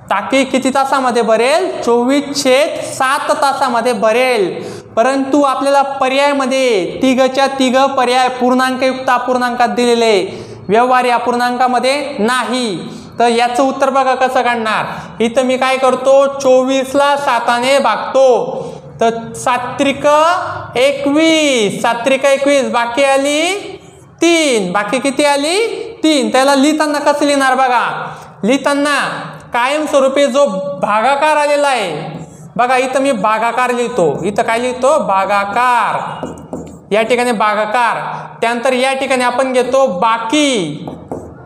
टाकी किती तासामध्ये भरेल, 24/7 तासामध्ये भरेल. परंतु आपल्याला पर्यायामध्ये तिघच्या तिघ पर्याय पूर्णांकयुक्त अपूर्णांकात दिलेले, व्यवहारी अपूर्णांकामध्ये नाही. तर याचं उत्तर बघा कसं काढणार. इथं मी काय करतो, 24ला 7ने भागतो. तर 7 त्रिक 21, 7 त्रिक 21, बाकी आली 3, बाकी किती आली 3. त्याला लिहिताना कसं लिहिणार बघा, लिहिताना कायमस्वरूपी जो भागाकार आलेला आहे बघा, इथं मी भागाकार लिहितो. इथं काय लिहितो, भागाकार. या ठिकाणी भागाकार. त्यानंतर या ठिकाणी आपण घेतो बाकी,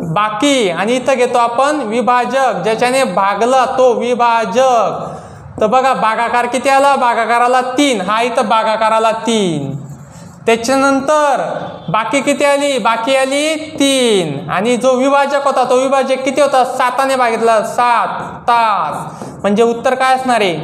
बाकी, आणि इथं घेतो आपण विभाजक, ज्याच्याने भागला तो विभाजक. तर बघा भागाकार किती आला, भागाकाराला 3, हा इथं भागाकाराला 3. त्याच्यानंतर बाकी किती आली, बाकी आली 3, आणि जो विभाजक होता तो विभाजक किती होता, 7ने भागितला, 7 तास. म्हणजे उत्तर काय असणार आहे,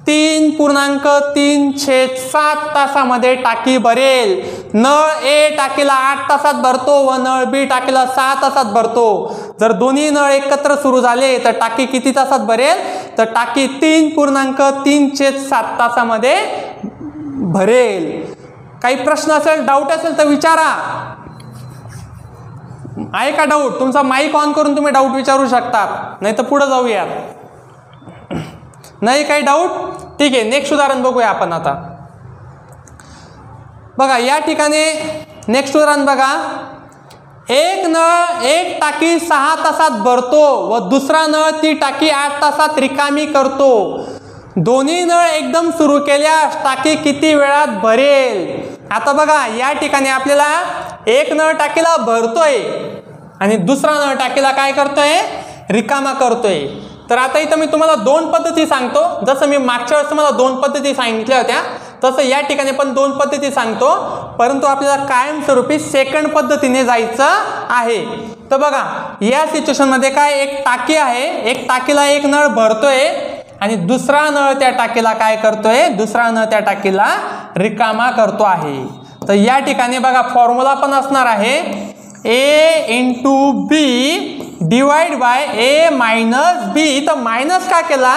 3.3/7 तासामध्ये टाकी भरेल. नळ ए टाकीला 8 तासात भरतो व नळ बी टाकीला 6 तासात भरतो. जर दोन्ही नळ एकत्र सुरू झाले तर टाकी किती तासात भरेल, तर टाकी 3.3/7 तासामध्ये भरेल. काही प्रश्न असेल, डाऊट असेल तर विचारा. आहे का डाऊट? तुमचा माईक ऑन करून तुम्ही डाऊट विचारू शकता, नाही तर पुढे जाऊया. नाही काही डाऊट? ठीक आहे, नेक्स्ट उदाहरण बघूया आपण आता. बघा या ठिकाणी नेक्स्ट उदाहरण बघा, एक नळ एक टाकी 6 तासात भरतो व दुसरा नळ ती टाकी 8 तासात रिकामी करतो. दोन्ही नळ एकदम सुरू केल्यास टाकी किती वेळात भरेल? आता बघा या ठिकाणी आपल्याला एक नळ टाकीला भरतोय आणि दुसरा नळ टाकीला काय करतोय, रिकामा करतोय. तर आता इथं मी तुम्हाला दोन पद्धती सांगतो. जसं मी मागच्या वेळेस तुम्हाला दोन पद्धती सांगितल्या होत्या तसं या ठिकाणी पण दोन पद्धती सांगतो, परंतु आपल्याला कायमस्वरूपी सेकंड पद्धतीने जायचं आहे. तर बघा या सिच्युएशनमध्ये काय, एक टाकी आहे, एक टाकीला एक नळ भरतोय आणि दुसरा नळ त्या टाकीला काय करतोय, दुसरा नळ त्या टाकीला रिकामा करतो आहे. तर या ठिकाणी बघा फॉर्म्युला पण असणार आहे A into B divide by A minus B. तर मायनस का केला,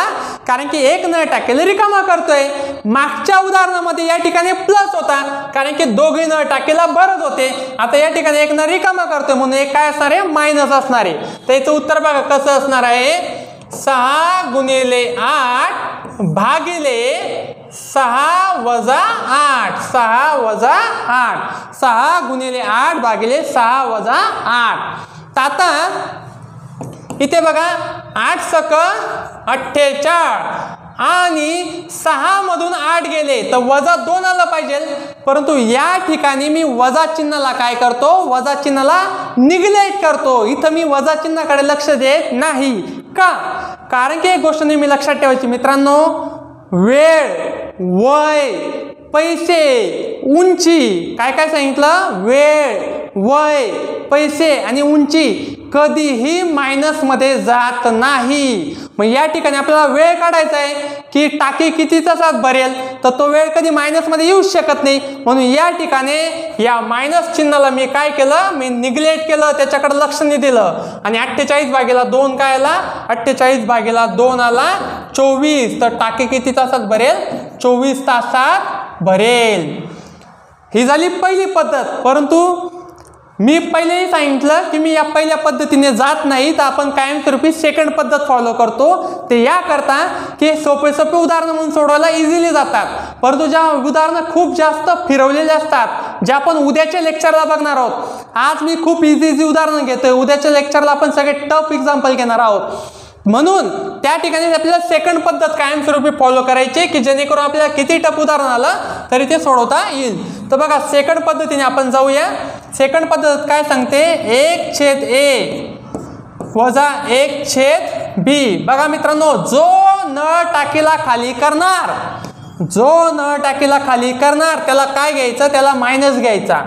कारण की एक नळ टाकीला रिकामा करतोय. मागच्या उदाहरणामध्ये या ठिकाणी प्लस होता कारण की दोघे नळ टाकीला भरत होते. आता या ठिकाणी एक नळ रिकामा करतोय म्हणून एक काय असणार आहे, मायनस असणार आहे. तर याचं उत्तर बघा कसं असणार आहे, 6 गुणिले 8 भागिले 6 वजा 8, 6 वजा 8, 6 गुणिले 8 भागिले 6 वजा 8. आता इथे बघा 8 सक 48 आणि 6 मधून 8 गेले तर वजा 2 आलं पाहिजे, परंतु या ठिकाणी मी वजा चिन्हाला काय करतो, वजा चिन्हाला निग्लेक्ट करतो. इथं मी वजा चिन्हाकडे लक्ष देत नाही. का, कारण की एक गोष्ट नेहमी लक्षात ठेवायची मित्रांनो, वेळ, वय, पैसे, उंची, काय काय सांगितलं, वेळ, वय, पैसे आणि उंची कधीही मायनस मध्ये जात नाही. मग या ठिकाणी आपल्याला वेळ काढायचा आहे की टाकी किती तासात भरेल, तर तो वेळ कधी मायनस मध्ये येऊ शकत नाही. म्हणून या ठिकाणी या मायनस चिन्हाला मी काय केलं, मी निग्लेक्ट केलं, त्याच्याकडे लक्ष नाही दिलं. आणि 48 भागेला 2 काय आला, 48 भागेला 2 आला 24. तर टाकी किती तासात भरेल, 24 तासात भरेल. ही झाली पहिली पद्धत. परंतु मी पहिलेही सांगितलं की मी या पहिल्या पद्धतीने जात नाही, तर आपण कायमस्वरूपी सेकंड पद्धत फॉलो करतो. ते याकरता की सोपे सोपे उदाहरणं म्हणून सोडवायला इझिली जातात, परंतु ज्या उदाहरणं खूप जास्त फिरवलेले असतात, ज्या आपण उद्याच्या लेक्चरला बघणार आहोत. आज मी खूप इझी उदाहरणं घेतोय, उद्याच्या लेक्चरला आपण सगळे टफ एक्झाम्पल घेणार आहोत. म्हणून त्या ठिकाणी आपल्याला सेकंड पद्धत कायमस्वरूपी फॉलो करायची की जेणेकरून आपल्याला किती टफ उदाहरण आलं तरी ते सोडवता येईल. तर बघा सेकंड पद्धतीने आपण जाऊया. सेकंड पद्धत काय सांगते, 1/a वजा 1/b. बघा मित्रांनो, जो नळ टाकीला खाली करणार, जो नळ टाकीला खाली करणार त्याला काय घ्यायचं, त्याला मायनस घ्यायचा.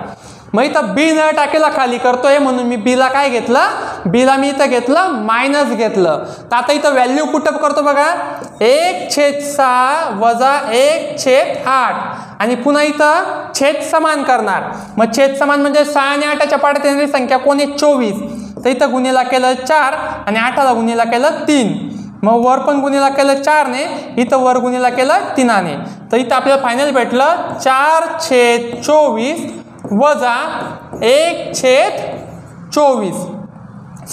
मग इथं बी नळ टाकीला खाली करतोय म्हणून मी बीला काय घेतलं, बीला मी इथं घेतलं मायनस घेतलं. तर आता इथं व्हॅल्यू कुठं करतो बघा, 1/6 वजा 1/8 आणि पुन्हा इथं छेद समान करणार. मग छेद समान म्हणजे 6 आणि 8च्या पाड्यात येणारी संख्या कोण आहे, 24. तर इथं गुणिला केलं 4 आणि 8ला गुणिला केलं 3. मग वर पण गुणिला केलं 4 ने, इथं वर गुणिला केलं 3 ने. तर इथं आपल्याला फायनल भेटलं 4/24 वजा 1/24,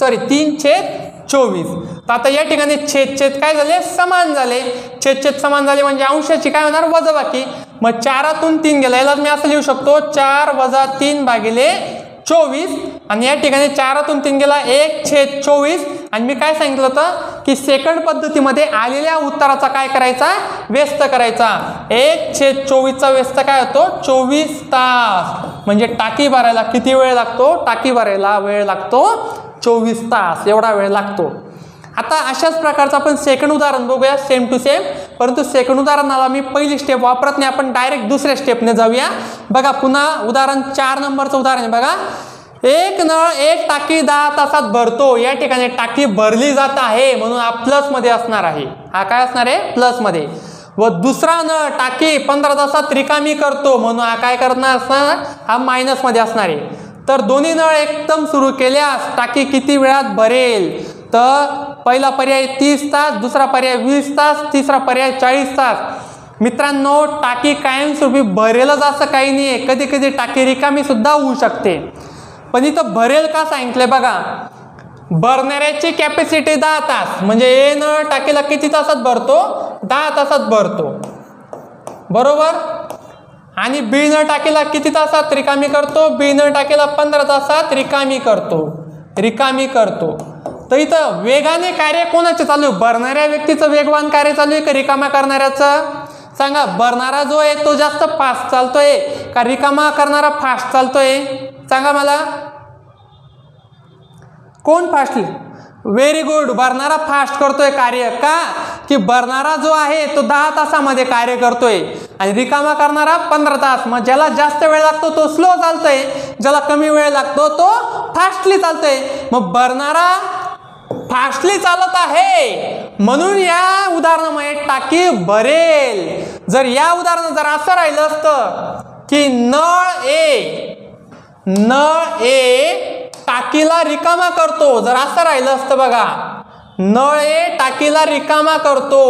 सॉरी 3/24. तर आता या ठिकाणी छेद काय झाले, समान झाले. छेद समान झाले म्हणजे अंशाची काय होणार, वजाबाकी. मग 4तून 3 गेला, याला मी असं लिहू शकतो 4 वजा 3 भागिले 24. आणि या ठिकाणी 4तून 3 गेला 1/24. आणि मी काय सांगितलं होतं की सेकंड पद्धतीमध्ये आलेल्या उत्तराचा काय करायचा, व्यस्त करायचा. 1/24चा व्यस्त काय होतो, 24 तास. म्हणजे टाकी भरायला किती वेळ लागतो, टाकी भरायला वेळ लागतो 24 तास, एवढा वेळ लागतो. आता अशाच प्रकारचं आपण सेकंड उदाहरण बघूया, सेम टू सेम. परंतु सेकंड उदाहरणाला मी पहिली स्टेप वापरत नाही, आपण डायरेक्ट दुसऱ्या स्टेपने जाऊया. बघा पुन्हा उदाहरण 4 नंबरचं उदाहरण आहे. बघा, एक नळ एक टाकी 10 तासात भरतो. या ठिकाणी टाकी भरली जात आहे म्हणून हा प्लस मध्ये असणार आहे. हा काय असणार आहे, प्लस मध्ये. व दुसरा नळ टाकी 15 तासात रिकामी करतो म्हणून हा काय करणार असणार, हा मायनस मध्ये असणार आहे. तर दोन्ही नळ एकदम सुरू केल्यास टाकी किती वेळात भरेल, तर पहिला पर्याय 30 तास, दुसरा पर्याय 20 तास, तिसरा पर्याय 40 तास. मित्रांनो, टाकी कायमस्वरूपी भरेलच असं काही नाहीये, कधी कधी टाकी रिकामी सुद्धा होऊ शकते. पण इथं भरेल का सांगितलंय बघा, भरणाऱ्याची कॅपॅसिटी 10 तास, म्हणजे ए नळ टाकीला किती तासात भरतो, 10 तासात भरतो, बरोबर. आणि बी नळ टाकीला किती तासात रिकामी करतो, बी नळ टाकीला 15 तासात रिकामी करतो. तर इथं वेगाने कार्य कोणाचे चालू आहे, भरणाऱ्या व्यक्तीचं वेगवान कार्य चालू आहे का रिकामा करणाऱ्याचं, सांगा. भरणारा जो आहे तो जास्त फास्ट चालतोय का रिकामा करणारा फास्ट चालतोय, सांगा मला. कोण फास्ट, व्हेरी गुड. भरणारा फास्ट करतोय कार्य. का की भरणारा जो आहे तो 10 तासामध्ये कार्य करतोय आणि रिकामा करणारा 15 तास. मग ज्याला जास्त वेळ लागतो तो स्लो चालतोय, ज्याला कमी वेळ लागतो तो फास्टली चालतोय. मग भरणारा फास्टली चालत आहे म्हणून या उदाहरणामध्ये टाकी भरेल. जर या उदाहरणात जर असं राहिलं असतं की नळ ए टाकीला रिकामा करतो, जर असं राहिलं असतं बघा, नळ ए टाकीला रिकामा करतो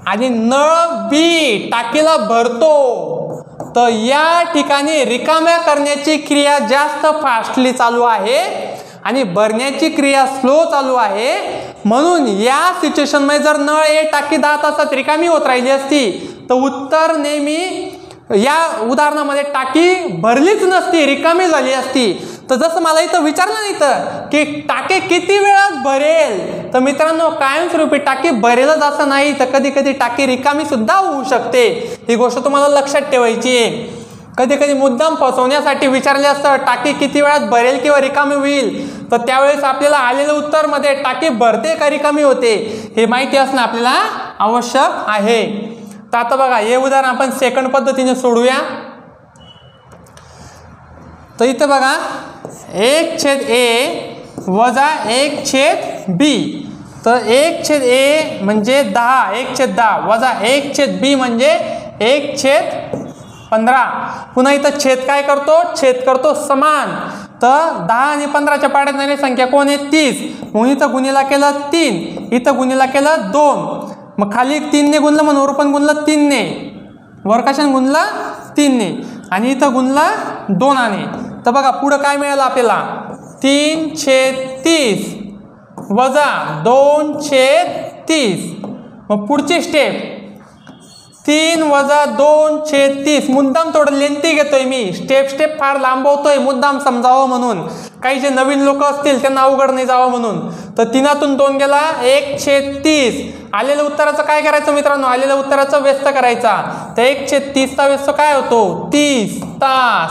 आणि नळ बी टाकीला भरतो, तर या ठिकाणी रिकाम्या करण्याची क्रिया जास्त फास्टली चालू आहे आणि भरण्याची क्रिया स्लो चालू आहे. म्हणून या सिच्युएशन मध्ये जर नळ ए टाकी 10 तासात रिकामी होत राहिली असती तर उत्तर नेहमी या उदाहरणामध्ये टाकी भरलीच नसती, रिकामी झाली असती. तर जसं मला इथं विचारलं नाही तर की टाकी किती वेळात भरेल, तर मित्रांनो कायमस्वरूपी टाकी भरेलच असं नाही, तर कधी कधी टाकी रिकामी सुद्धा होऊ शकते. ही गोष्ट तुम्हाला लक्षात ठेवायची आहे. कधी कधी मुद्दाम फसवण्यासाठी विचारले असतं टाकी किती वेळात भरेल किंवा रिकामी होईल, तर त्यावेळेस आपल्याला आलेलं उत्तर मध्ये टाकी भरते का रिकामी होते हे माहिती असणं आपल्याला आवश्यक आहे. तर आता बघा हे उदाहरण आपण सेकंड पद्धतीने सोडूया. तर इथं बघा 1/a वजा 1/b. तर 1/a म्हणजे 10, 1/10 वजा 1/b म्हणजे 1/15. पुन्हा इथं छेद काय करतो, छेद करतो समान. तर 10 आणि 15च्या पाड्यात येणारी संख्या कोण आहे 30. मग इथं गुणिला केलं 3, इथं गुणिला केलं 2. मग खाली 3 ने गुणलं म्हणून वर पण गुणलं 3 ने, वर कशाने गुणलं 3 ने आणि इथं गुणलं 2 ने. तर बघा पुढं काय मिळालं आपल्याला 3/30 वजा 2/30. मग पुढची स्टेप 3 वजा 2/30. मुद्दाम थोडं लेंथी घेतोय मी, स्टेप फार लांबवतोय मुद्दाम समजावं म्हणून. काही जे नवीन लोक असतील त्यांना अवघड नाही जावं म्हणून. तर 3तून 2 गेला 1/30. आलेल्या उत्तराचं काय करायचं मित्रांनो, आलेल्या उत्तराचं व्यस्त करायचा. तर 1/30चा व्यस्त काय होतो 30 तास.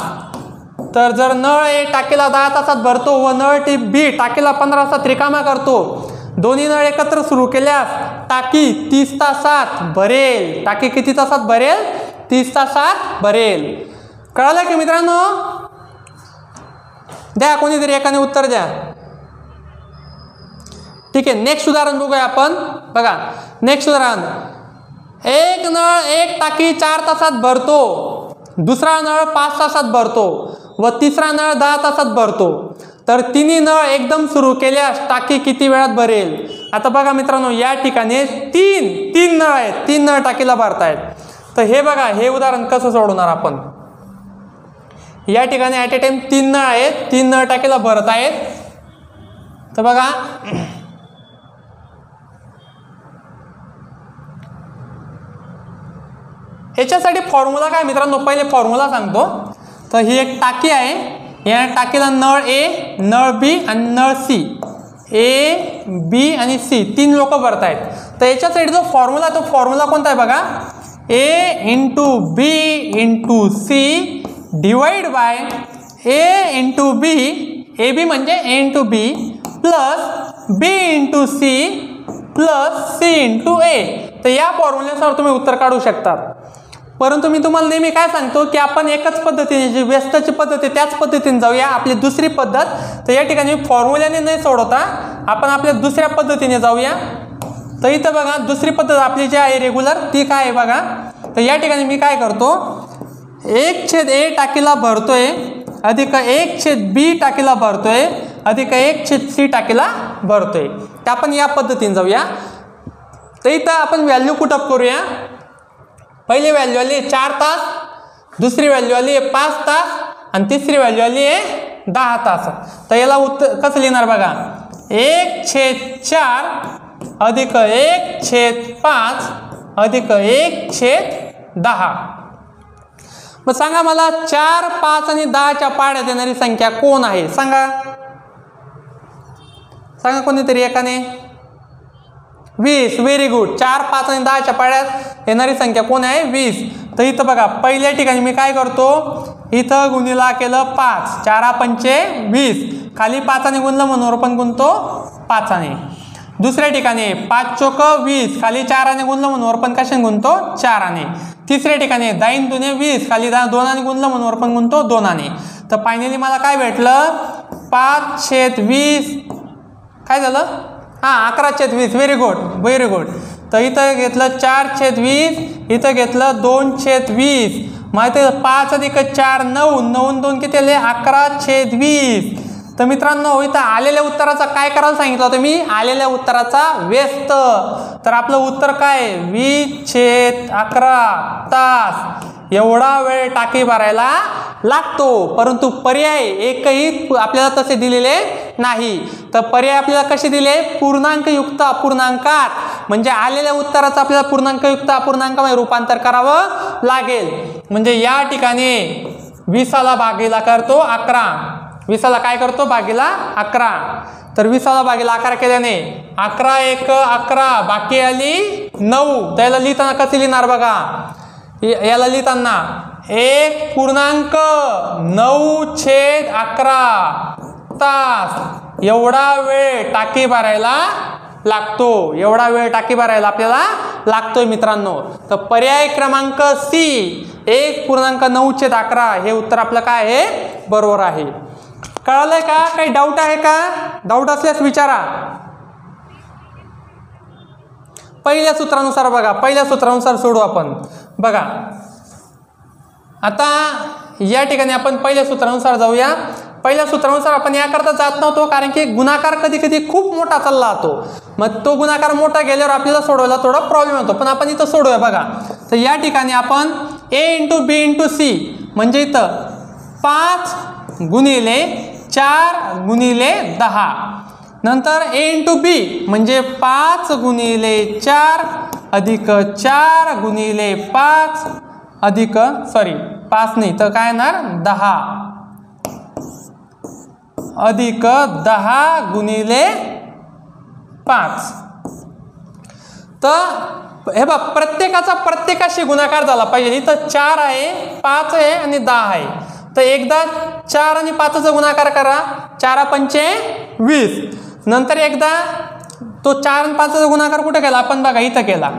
तर जर नळ ए टाकीला 10 तासात भरतो व नळ बी टाकीला 15 तासात रिकामा करतो, दोन्ही नळ एकत्र सुरू केल्यास टाकी 30 तासात भरेल. टाकी किती तासात भरेल 30 तासात भरेल. कळलं की मित्रांनो? द्या कोणीतरी एकाने उत्तर द्या. ठीक आहे, नेक्स्ट उदाहरण बघूया आपण. बघा नेक्स्ट उदाहरण, एक नळ एक टाकी 4 तासात भरतो, दुसरा नळ 5 तासात भरतो व तिसरा नळ 10 तासात भरतो. तर तिन्ही नळ एकदम सुरू केल्यास टाकी किती वेळात भरेल. आता बघा मित्रांनो या ठिकाणी तीन नळ आहेत, 3 नळ टाकीला भरतायत. तर हे बघा हे उदाहरण कसं सोडवणार आपण. या ठिकाणी ॲट ए टाइम 3 नळ आहेत, 3 नळ टाकीला भरत आहेत. तर बघा याच्यासाठी फॉर्म्युला काय मित्रांनो, पहिले फॉर्म्युला सांगतो. तर ही एक टाकी आहे, या टाकीला नळ ए, नळ बी आणि नळ सी, ए बी आणि सी 3 लोक भरत आहेत. तर याच्यासाठी जो फॉर्म्युला तो फॉर्म्युला कोणता आहे बघा, A into B into C divide by A into B, A B म्हणजे A into B plus B into C plus C into A. तर या फॉर्म्युल्यानुसार तुम्ही उत्तर काढू शकता. परंतु मी तुम्हाला नेहमी काय सांगतो की आपण एकच पद्धतीने जी व्यस्तची पद्धत आहे त्याच पद्धतीने जाऊया. आपली दुसरी पद्धत, तर या ठिकाणी फॉर्म्युल्याने नाही सोडवता आपण आपल्या दुसऱ्या पद्धतीने जाऊया. तर इथं बघा दुसरी पद्धत आपली जी आहे रेग्युलर ती काय आहे बघा. तर या ठिकाणी मी काय करतो, 1/a टाकीला भरतोय अधिक 1/b टाकीला भरतोय अधिक 1/c टाकीला भरतोय. तर आपण या पद्धतीने जाऊया. तर इथं आपण व्हॅल्यू पुटअप करूया. पहिली व्हॅल्यू आली 4 तास, दुसरी व्हॅल्यू आली 5 तास आणि तिसरी व्हॅल्यू आली 10 तास. तर याला उत्तर कसं लिहिणार बघा, 1/4 अधिक 1/5 अधिक 1/10. मग सांगा मला 4, 5 आणि 10च्या पाड्यात येणारी संख्या कोण आहे सांगा. सांगा कोणीतरी एकाने. 20. Very good. 4, 5 आणि 10च्या पाड्यात येणारी संख्या कोण आहे 20. तर इथं बघा पहिल्या ठिकाणी मी काय करतो, इथं गुणिला केलं 5, 4 पंचे 20, खाली 5 गुणलं म्हणून वर पण गुणतो 5. दुसऱ्या ठिकाणी 5 चोक 20, खाली 4 गुणलं म्हणून वर पण कशाने गुणतो 4. तिसऱ्या ठिकाणी 10 दुने 20, खाली 2 गुणलं म्हणून वर पण गुणतो 2. तर फायनली मला काय भेटलं 5/20 काय झालं, हां 11/20. Very good. तर इथं घेतलं 4/20, इथं घेतलं 2/20. माहिती आहे 5 अधिक 4 9, 9 2 किती आले 11/20. तर मित्रांनो इथं आलेल्या उत्तराचा काय करायला सांगितलं होतं मी, आलेल्या उत्तराचा व्यस्त. तर आपलं उत्तर काय 20/11 तास एवढा वेळ टाकी भरायला लागतो. परंतु पर्याय एकही आपल्याला तसे दिलेले नाही. तर पर्याय आपल्याला कसे दिले, पूर्णांकयुक्त अपूर्णांकात, म्हणजे आलेल्या उत्तराचं आपल्याला पूर्णांकयुक्त अपूर्णांकामध्ये रूपांतर करावं लागेल. म्हणजे या ठिकाणी 20ला भागीला करतो 11, 20ला काय करतो भागीला 11. तर 20ला भागीला 11 केल्याने 11 1 11, बाकी आली 9. त्याला लिहिताना कसे लिहिणार बघा, याला लिहिताना 1.9/11 तास एवढा वेळ टाकी भरायला लागतो. एवढा वेळ टाकी भरायला आपल्याला लागतोय मित्रांनो. तर पर्याय क्रमांक सी 1.9/11 हे उत्तर आपलं काय आहे, बरोबर आहे. कळलंय का, काही डाऊट आहे का, डाऊट असल्यास विचारा. पहिल्या सूत्रानुसार बघा, पहिल्या सूत्रानुसार सोडू आपण. बघा आता या ठिकाणी आपण पहिल्या सूत्रानुसार जाऊया. पहिल्या सूत्रानुसार आपण याकरता जात नव्हतो कारण की गुणाकार कधी कधी खूप मोठा चालला जातो. मग तो गुणाकार मोठा गेल्यावर आपल्याला सोडवायला थोडा प्रॉब्लेम होतो. पण आपण इथं सोडूया बघा. तर या ठिकाणी आपण a × b × c म्हणजे इथं 5 गुणिले 4 गुणिले 10, नंतर a × b म्हणजे 5 गुणिले 4 अधिक 4 गुणिले 5 अधिक 5 नाही तर काय येणार 10 अधिक 10 गुणिले 5. तर हे बघ प्रत्येकाचा प्रत्येकाशी गुणाकार झाला पाहिजे. इथं 4 आहे, 5 आहे आणि 10 आहे. तर एकदा 4 आणि 5चा गुणाकार करा, 4 पंचे 20. नंतर एकदा तो 4 आणि 5चा गुणाकार कुठे केला आपण बघा, इथं केला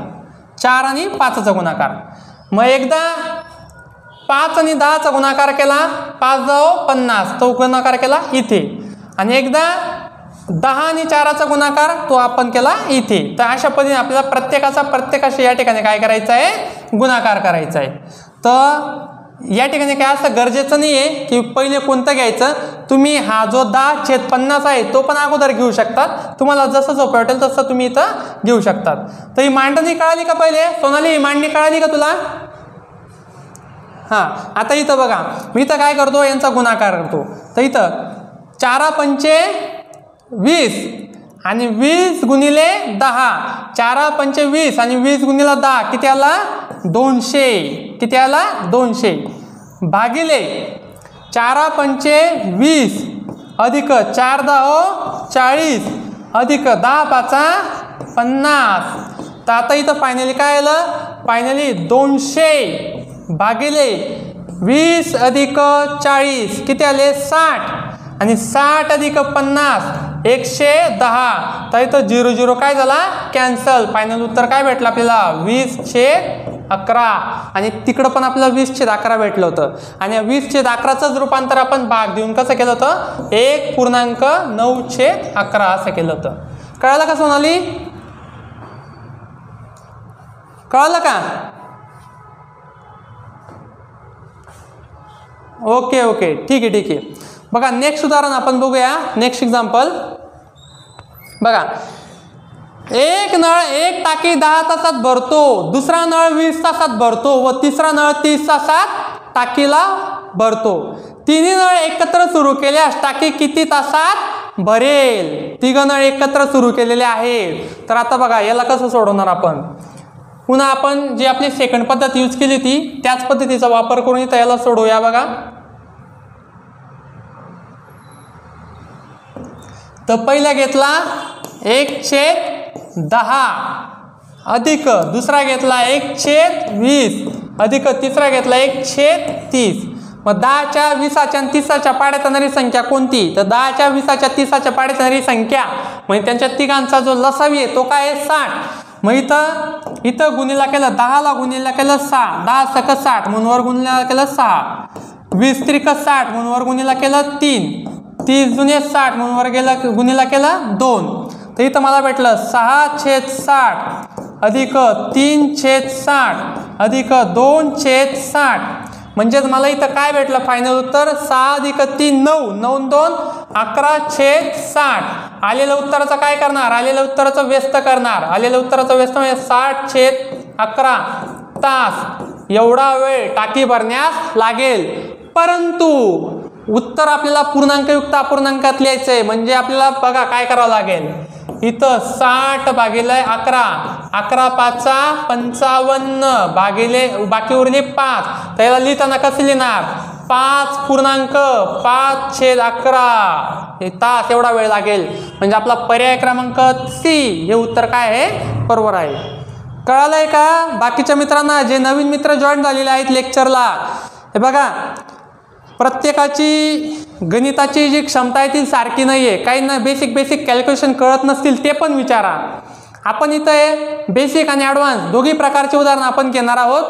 4 आणि 5चा गुणाकार. मग एकदा 5 आणि 10चा गुणाकार केला, 5 × 50 तो गुणाकार केला इथे. आणि एकदा 10 आणि 4चा गुणाकार तो आपण केला इथे. तर अशा पद्धतीने आपल्याला प्रत्येकाचा प्रत्येकाशी या ठिकाणी काय करायचं आहे, गुणाकार करायचा आहे. तर या ठिकाणी काय असं गरजेचं नाही आहे की पहिले कोणतं घ्यायचं. तुम्ही हा जो 10/50 आहे तो पण अगोदर घेऊ शकतात. तुम्हाला जसं सोपं वाटेल तसं तुम्ही इथं घेऊ शकतात. तर ही मांडणी कळाली का पहिले सोनाली, ही मांडणी कळाली का तुला? हां आता इथं बघा मी इथं काय करतो, यांचा गुणाकार करतो. तर इथं 4 पंचे 20 आणि 20 गुणिले 10, 4 पंचे 20 आणि 20 गुणिले 10 किती आला 200. किती आला 200 भागिले 4 पंचे 20 अधिक 4 10 40 अधिक 10 5 50. तर आता इथं फायनली काय आलं, फायनली 200 भागिले 20 अधिक 40 किती आले 60 आणि 60 अधिक 50 110. तर इथं 0 0 काय झाला कॅन्सल. फायनल उत्तर काय भेटलं आपल्याला 20/11. आणि तिकडं पण आपल्याला 20/11 भेटलं होतं. आणि 20/11च रूपांतर आपण भाग देऊन कसं केलं होतं 1.9/11 असं केलं होतं. कळलं का सोनाली, कळलं का? ओके ओके ठीक आहे ठीक आहे. बघा नेक्स्ट उदाहरण आपण बघूया. नेक्स्ट एक्झाम्पल बघा, एक नळ एक टाकी 10 तासात भरतो, दुसरा नळ 20 तासात भरतो व तिसरा नळ 30 तासात टाकीला भरतो. तिन्ही नळ एकत्र सुरू केल्यास टाकी किती तासात भरेल? तिघं नळ एकत्र सुरू केलेले आहेत. तर आता बघा याला कसं सोडवणार आपण. पुन्हा आपण जी आपली सेकंड पद्धत यूज केली होती त्याच पद्धतीचा वापर करून इथं याला सोडवूया. बघा तर पहिला घेतला 1/10 अधिक दुसरा घेतला 1/20 अधिक तिसरा घेतला 1/30. मग 10च्या 20च्या आणि 30च्या पाड्यात येणारी संख्या कोणती? तर 10च्या 20च्या 30च्या पाड्यात येणारी संख्या म्हणजे त्यांच्या तिघांचा जो लसावी आहे तो काय आहे 60. मग इथं गुणिला केलं 10ला गुणिला केलं 6, 10 सक 60 म्हणून वर गुणिला केलं 6, 20 त्रिक 60 म्हणून वर गुणिला केलं 3, 30 दुने 60 म्हणून वर गेलं गुणिला केलं 2. तर इथं मला भेटलं 6/60 अधिक 3/60 अधिक 2/60. म्हणजेच मला इथं काय भेटलं फायनल उत्तर 6 अधिक 3 9, 9 2 11/60. आलेल्या उत्तराचं काय करणार? आलेल्या उत्तराचं व्यस्त करणार. आलेल्या उत्तराचं व्यस्त म्हणजे 60/11 तास एवढा वेळ टाकी भरण्यास लागेल. परंतु उत्तर आपल्याला पूर्णांकयुक्त अपूर्णांकात लिहायचं आहे. म्हणजे आपल्याला बघा काय करावं लागेल. इथं 60 भागिले 11, 11 5 55 भागिले बाकी उरली 5. तर याला लिहिताना कसं लिहिणार? 5.5/11 हे तास एवढा वेळ लागेल. म्हणजे आपला पर्याय क्रमांक सी हे उत्तर काय आहे? बरोबर आहे. कळालंय का बाकीच्या मित्रांना? जे नवीन मित्र जॉईन झालेले आहेत लेक्चरला, हे बघा प्रत्येकाची गणिताची जी क्षमता आहे ती सारखी नाही आहे. काहींना बेसिक कॅल्क्युलेशन कळत नसतील ते पण विचारा. आपण इथं बेसिक आणि ॲडव्हान्स दोघी प्रकारचे उदाहरण आपण घेणार आहोत.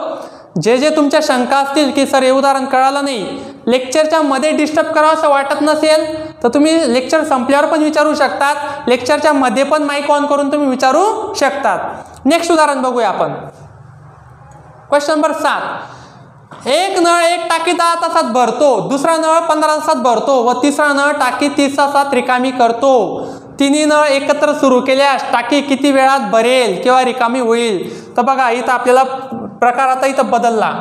जे तुमच्या शंका असतील की सर हे उदाहरण कळालं नाही, लेक्चरच्या मध्ये डिस्टर्ब करावं असं वाटत नसेल तर तुम्ही लेक्चर संपल्यावर पण विचारू शकतात. लेक्चरच्या मध्ये पण माईक ऑन करून तुम्ही विचारू शकतात. नेक्स्ट उदाहरण बघूया आपण. Question number 7. एक नळ एक टाकी 10 तासात भरतो, दुसरा नळ 15 तासात भरतो व तिसरा नळ टाकी 30 तासात रिकामी करतो. तिन्ही नळ एकत्र सुरू केल्यास टाकी किती वेळात भरेल किंवा रिकामी होईल? तर बघा इथं आपल्याला प्रकार आता इथं बदलला.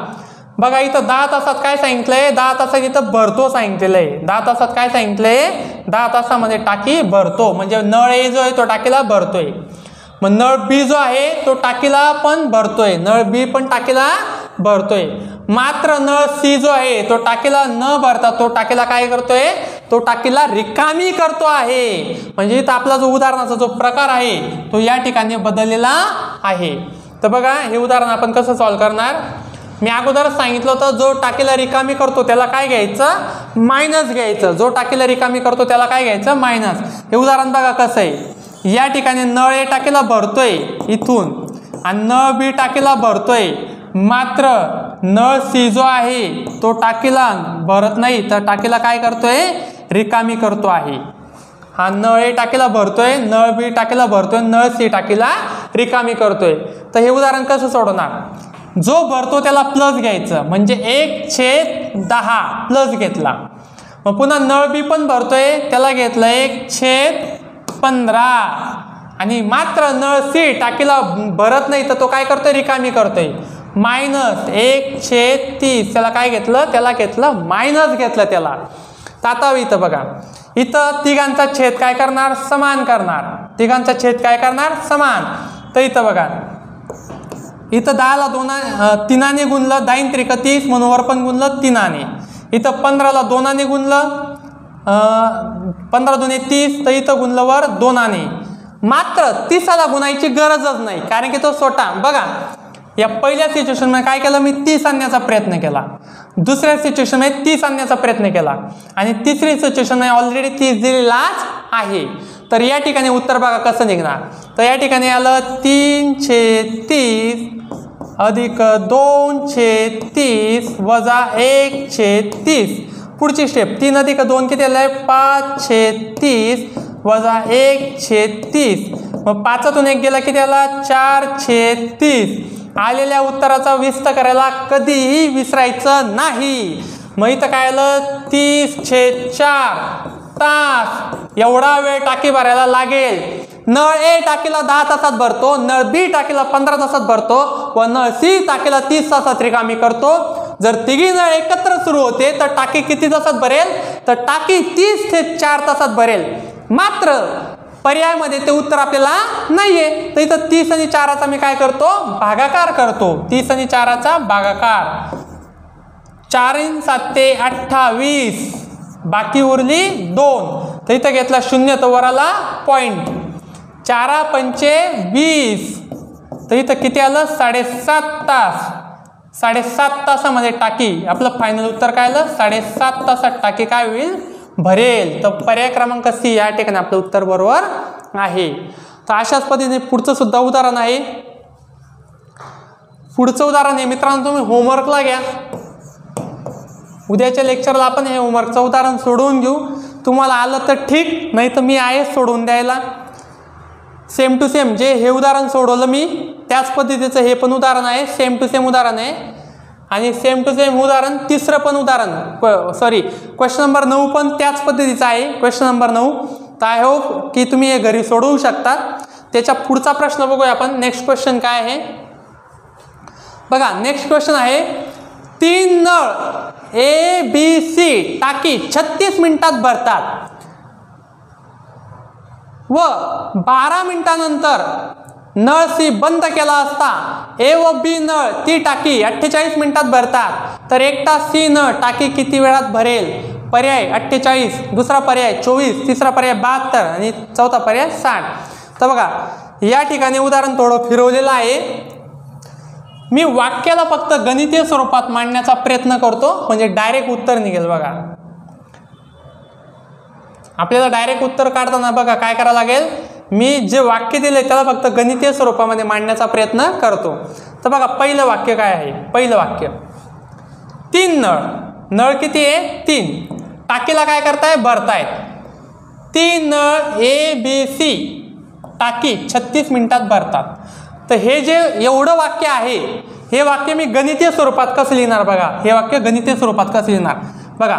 बघा इथं 10 तासात काय सांगितलंय? 10 तासात इथं भरतो सांगितलेलं आहे. 10 तासात काय सांगितलंय? 10 तासामध्ये टाकी भरतो. म्हणजे नळ ए जो आहे तो टाकीला भरतोय. मग नळ बी जो आहे तो टाकीला पण भरतोय. नळ बी पण टाकीला भरतोय. मात्र नळ सी जो आहे तो टाकीला न भरता तो टाकीला काय करतोय? तो टाकीला रिकामी करतो आहे. म्हणजे इथं आपला जो उदाहरणाचा जो प्रकार आहे तो या ठिकाणी बदललेला आहे. तर बघा हे उदाहरण आपण कसं सॉल्व्ह करणार? मी अगोदरच सांगितलं होतं जो टाकीला रिकामी करतो त्याला काय घ्यायचं? मायनस घ्यायचं. जो टाकीला रिकामी करतो त्याला काय घ्यायचं? मायनस. हे उदाहरण बघा कसं आहे. या ठिकाणी नळ ए टाकीला भरतोय इथून आणि नळ बी टाकीला भरतोय. मात्र नळ सी जो आहे तो टाकीला भरत नाही तर टाकीला काय करतोय? रिकामी करतो आहे. हा नळ ए टाकीला भरतोय, नळ बी टाकीला भरतोय, नळ सी टाकीला रिकामी करतोय. तर हे उदाहरण कसं सोडवणार? जो भरतो त्याला प्लस घ्यायचं. म्हणजे 1/10 प्लस घेतला. मग पुन्हा नळ बी पण भरतोय त्याला घेतलं 1/15 आणि मात्र नळ सी टाकीला भरत नाही तर तो काय करतोय? रिकामी करतोय. मायनस 1/30 त्याला काय घेतलं? त्याला घेतलं मायनस घेतलं त्याला. तर आता इथं बघा इथं तिघांचा छेद काय करणार? समान करणार. तिघांचा छेद काय करणार? समान. तर इथं बघा इथं 10ला 3ने गुणलं, 10 त्रिक 30 म्हणून वर पण गुणलं 3ने. इथं 15ला 2ने गुणलं, 15 दुने 30 तर इथं गुणलं वर 2ने. मात्र 30ला गुणायची गरजच नाही कारण की तो छोटा. बघा या पहिल्या सिच्युएशन मध्ये काय केलं? मी 30 आणण्याचा प्रयत्न केला. दुसऱ्या सिच्युएशन मध्ये 30 आणण्याचा प्रयत्न केला आणि तिसरी सिच्युएशन मध्ये ऑलरेडी 30 दिलेलाच आहे. तर या ठिकाणी उत्तर बघा कसं निघणार? तर या ठिकाणी आलं 3/30 अधिक 2/30 वजा 1/30. पुढची स्टेप 3 अधिक 2 किती आलं? 5/30 वजा 1/30. मग 5तून 1 गेला किती आला? 4/30. आलेल्या उत्तराचा विस्तार करायला कधीही विसरायचं नाही. मग इथं काय आलं? 30/4 तास एवढा वेळ टाकी भरायला लागेल. नळ ए टाकीला 10 तासात भरतो, नळ बी टाकीला 15 तासात भरतो व नळ सी टाकीला 30 तासात रिकामी करतो. जर तिघी नळ एकत्र सुरू होते तर टाकी किती तासात भरेल? तर टाकी 30 ते 4 तासात भरेल. मात्र पर्यायामध्ये ते उत्तर आपल्याला नाहीये. तर इथं 30 आणि 4चा मी काय करतो? भागाकार करतो. 30 आणि 4चा भागाकार. 4 × 7 = 28 बाकी उरली 2. तर इथं घेतला 0 तर वर आला पॉइंट. 4 × 5 = 20 तर इथं किती आलं? 7.5 तास. 7.5 तासामध्ये टाकी, आपलं फायनल उत्तर काय आलं? 7.5 तासात टाकी काय होईल? भरेल. तर पर्याय क्रमांक सी या ठिकाणी आपलं उत्तर बरोबर आहे. तर अशाच पद्धतीने पुढचं सुद्धा उदाहरण आहे. पुढचं उदाहरण आहे मित्रांनो, तुम्ही होमवर्कला घ्या. उद्याच्या लेक्चरला आपण हे होमवर्कचं उदाहरण सोडवून घेऊ. तुम्हाला आलं तर ठीक, नाही तर मी आहे सोडवून द्यायला. सेम टू सेम जे हे उदाहरण सोडवलं मी त्याच पद्धतीचं हे पण उदाहरण आहे, सेम टू सेम उदाहरण आहे. आणि सेम टू सेम उदाहरण तिसरं पण उदाहरण क्वेश्चन नंबर 9 पण त्याच पद्धतीचं आहे. Question number 9. तर आय होप की तुम्ही हे घरी सोडवू शकता. त्याच्या पुढचा प्रश्न बघूया आपण. नेक्स्ट क्वेश्चन काय आहे बघा. नेक्स्ट क्वेश्चन आहे 3 नळ ABC टाकी 36 मिनिटात भरतात व 12 मिनिटांनंतर नळ सी बंद केला असता ए व बी नळ ती टाकी 48 मिनिटात भरतात, तर एकटा सी नळ टाकी किती वेळात भरेल? पर्याय 48, दुसरा पर्याय 24, तिसरा पर्याय 72 आणि चौथा पर्याय 60. तर बघा या ठिकाणी उदाहरण थोडं फिरवलेलं आहे. मी वाक्याला फक्त गणितीय स्वरूपात मांडण्याचा प्रयत्न करतो, म्हणजे डायरेक्ट उत्तर निघेल. बघा आपल्याला डायरेक्ट उत्तर काढताना बघा काय करावं लागेल, मी जे वाक्य दिले त्याला फक्त गणितीय स्वरूपामध्ये मांडण्याचा प्रयत्न करतो. तर बघा पहिलं वाक्य काय आहे. पहिलं वाक्य 3 नळ, नळ किती आहे? 3. टाकीला काय करताय? भरतायत. 3 नळ ABC टाकी 36 मिनिटात भरतात. तर हे जे एवढं वाक्य आहे, हे वाक्य मी गणितीय स्वरूपात कसं लिहिणार बघा. हे वाक्य गणितीय स्वरूपात कसं लिहिणार बघा.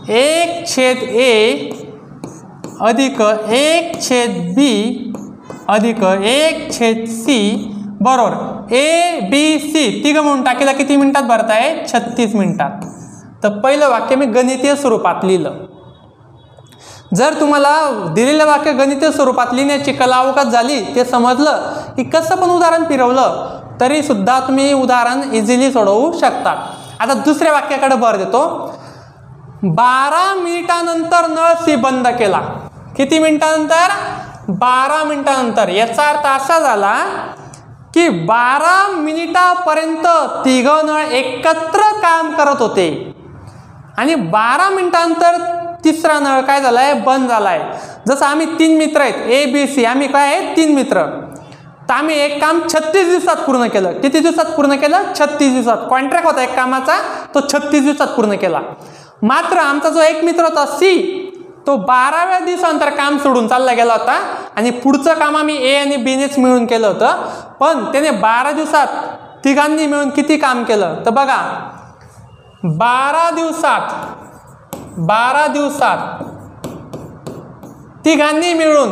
1/A अधिक 1/B अधिक 1/C बरोबर ABC तिघं म्हणून टाकीला किती मिनिटात भरताय? 36 मिनिटात. तर पहिलं वाक्य मी गणितीय स्वरूपात लिहिलं. जर तुम्हाला दिलेलं वाक्य गणितीय स्वरूपात लिहिण्याची कला अवगत झाली, ते समजलं की कसं पण उदाहरण फिरवलं तरी सुद्धा तुम्ही उदाहरण इझिली सोडवू शकता. आता दुसऱ्या वाक्याकडे भर देतो. 12 मिनिटानंतर नळ सी बंद केला. किती मिनिटानंतर? 12 मिनिटानंतर. याचा अर्थ असा झाला की 12 मिनिटापर्यंत तिघं नळ एकत्र काम करत होते आणि 12 मिनिटानंतर तिसरा नळ काय झालाय? बंद झालाय. जसं आम्ही 3 मित्र आहेत ABC, आम्ही काय आहे 3 मित्र, तर आम्ही एक काम 36 दिवसात पूर्ण केलं. किती दिवसात पूर्ण केलं? 36 दिवसात. कॉन्ट्रॅक्ट होता एक कामाचा, तो 36 दिवसात पूर्ण केला. मात्र आमचा जो एक मित्र होता C, तो 12व्या दिवसानंतर काम सोडून चालला गेला होता आणि पुढचं काम आम्ही A आणि B नेच मिळून केलं होतं. पण त्याने 12 दिवसात तिघांनी मिळून किती काम केलं? तर बघा 12 दिवसात तिघांनी मिळून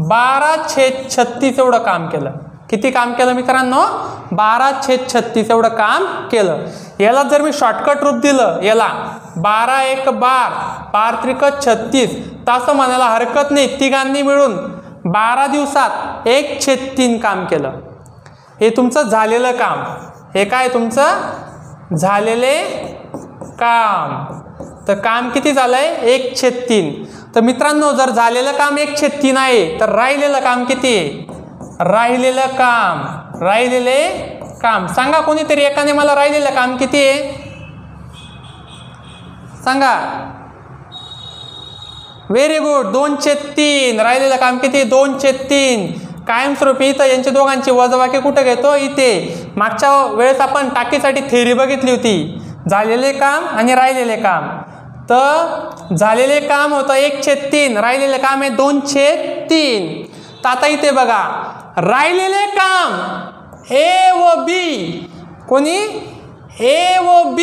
12/36 एवढं काम केलं. किती काम केलं मित्रांनो? 12/36 एवढं काम केलं. याला जर मी शॉर्टकट रूप दिलं, याला 12 × 12, 12 × 36 तसं म्हणायला हरकत नाही. तिघांनी मिळून 12 दिवसात 1/3 काम केलं. हे तुमचं झालेलं काम. हे काय तुमचं झालेले काम. तर काम किती झालंय? 1/3. तर मित्रांनो जर झालेलं काम 1/3 आहे, तर राहिलेलं काम किती आहे? राहिलेलं काम सांगा कोणीतरी एकाने मला. राहिलेलं काम किती आहे सांगा. Very good, 2/3. राहिलेलं काम किती? 2/3. कायमस्वरूपी इथं यांच्या दोघांची वजाबाकी कुठे घेतो? इथे. मागच्या वेळेस आपण टाकीसाठी थेरी बघितली होती, झालेले काम आणि राहिलेले काम. तर झालेले काम होतं 1/3, राहिलेले काम आहे 2/3. तर आता इथे बघा राहिलेले काम A व B, कोणी? A व B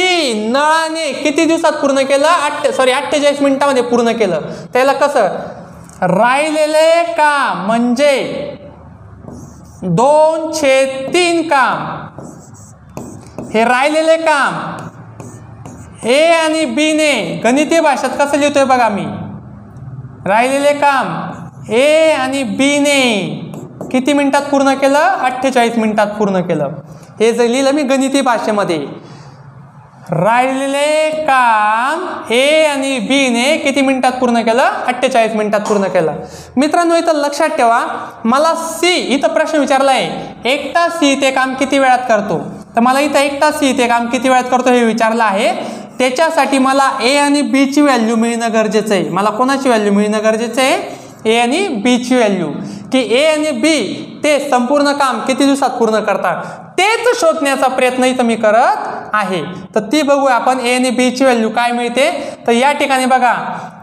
नळाने किती दिवसात पूर्ण केलं? 48 मिनिटामध्ये पूर्ण केलं. त्याला कसं? राहिलेले काम म्हणजे 2/3 काम. हे राहिलेले काम A आणि B ने गणितीय भाषेत कसं लिहितोय बघा मी. राहिलेले काम A आणि B ने किती मिनिटात पूर्ण केलं? 48 मिनिटात पूर्ण केलं. हे जे लिहिलं मी गणिती भाषेमध्ये. राहिलेले काम A आणि B ने किती मिनिटात पूर्ण केलं? 48 मिनिटात पूर्ण केलं. मित्रांनो इथं लक्षात ठेवा, मला C इथं प्रश्न विचारला आहे, एकटा C ते काम किती वेळात करतो? तर मला इथं एकटा सी ते काम किती वेळात करतो हे विचारलं आहे. त्याच्यासाठी मला ए आणि बी ची व्हॅल्यू मिळणं गरजेचं आहे. मला कोणाची व्हॅल्यू मिळणं गरजेचं आहे? ए आणि बी ची व्हॅल्यू, की ए आणि बी ते संपूर्ण काम किती दिवसात पूर्ण करतात तेच शोधण्याचा प्रयत्न इथं मी करत आहे. तर ती बघूया आपण. ए आणि बी ची व्हॅल्यू काय मिळते. तर या ठिकाणी बघा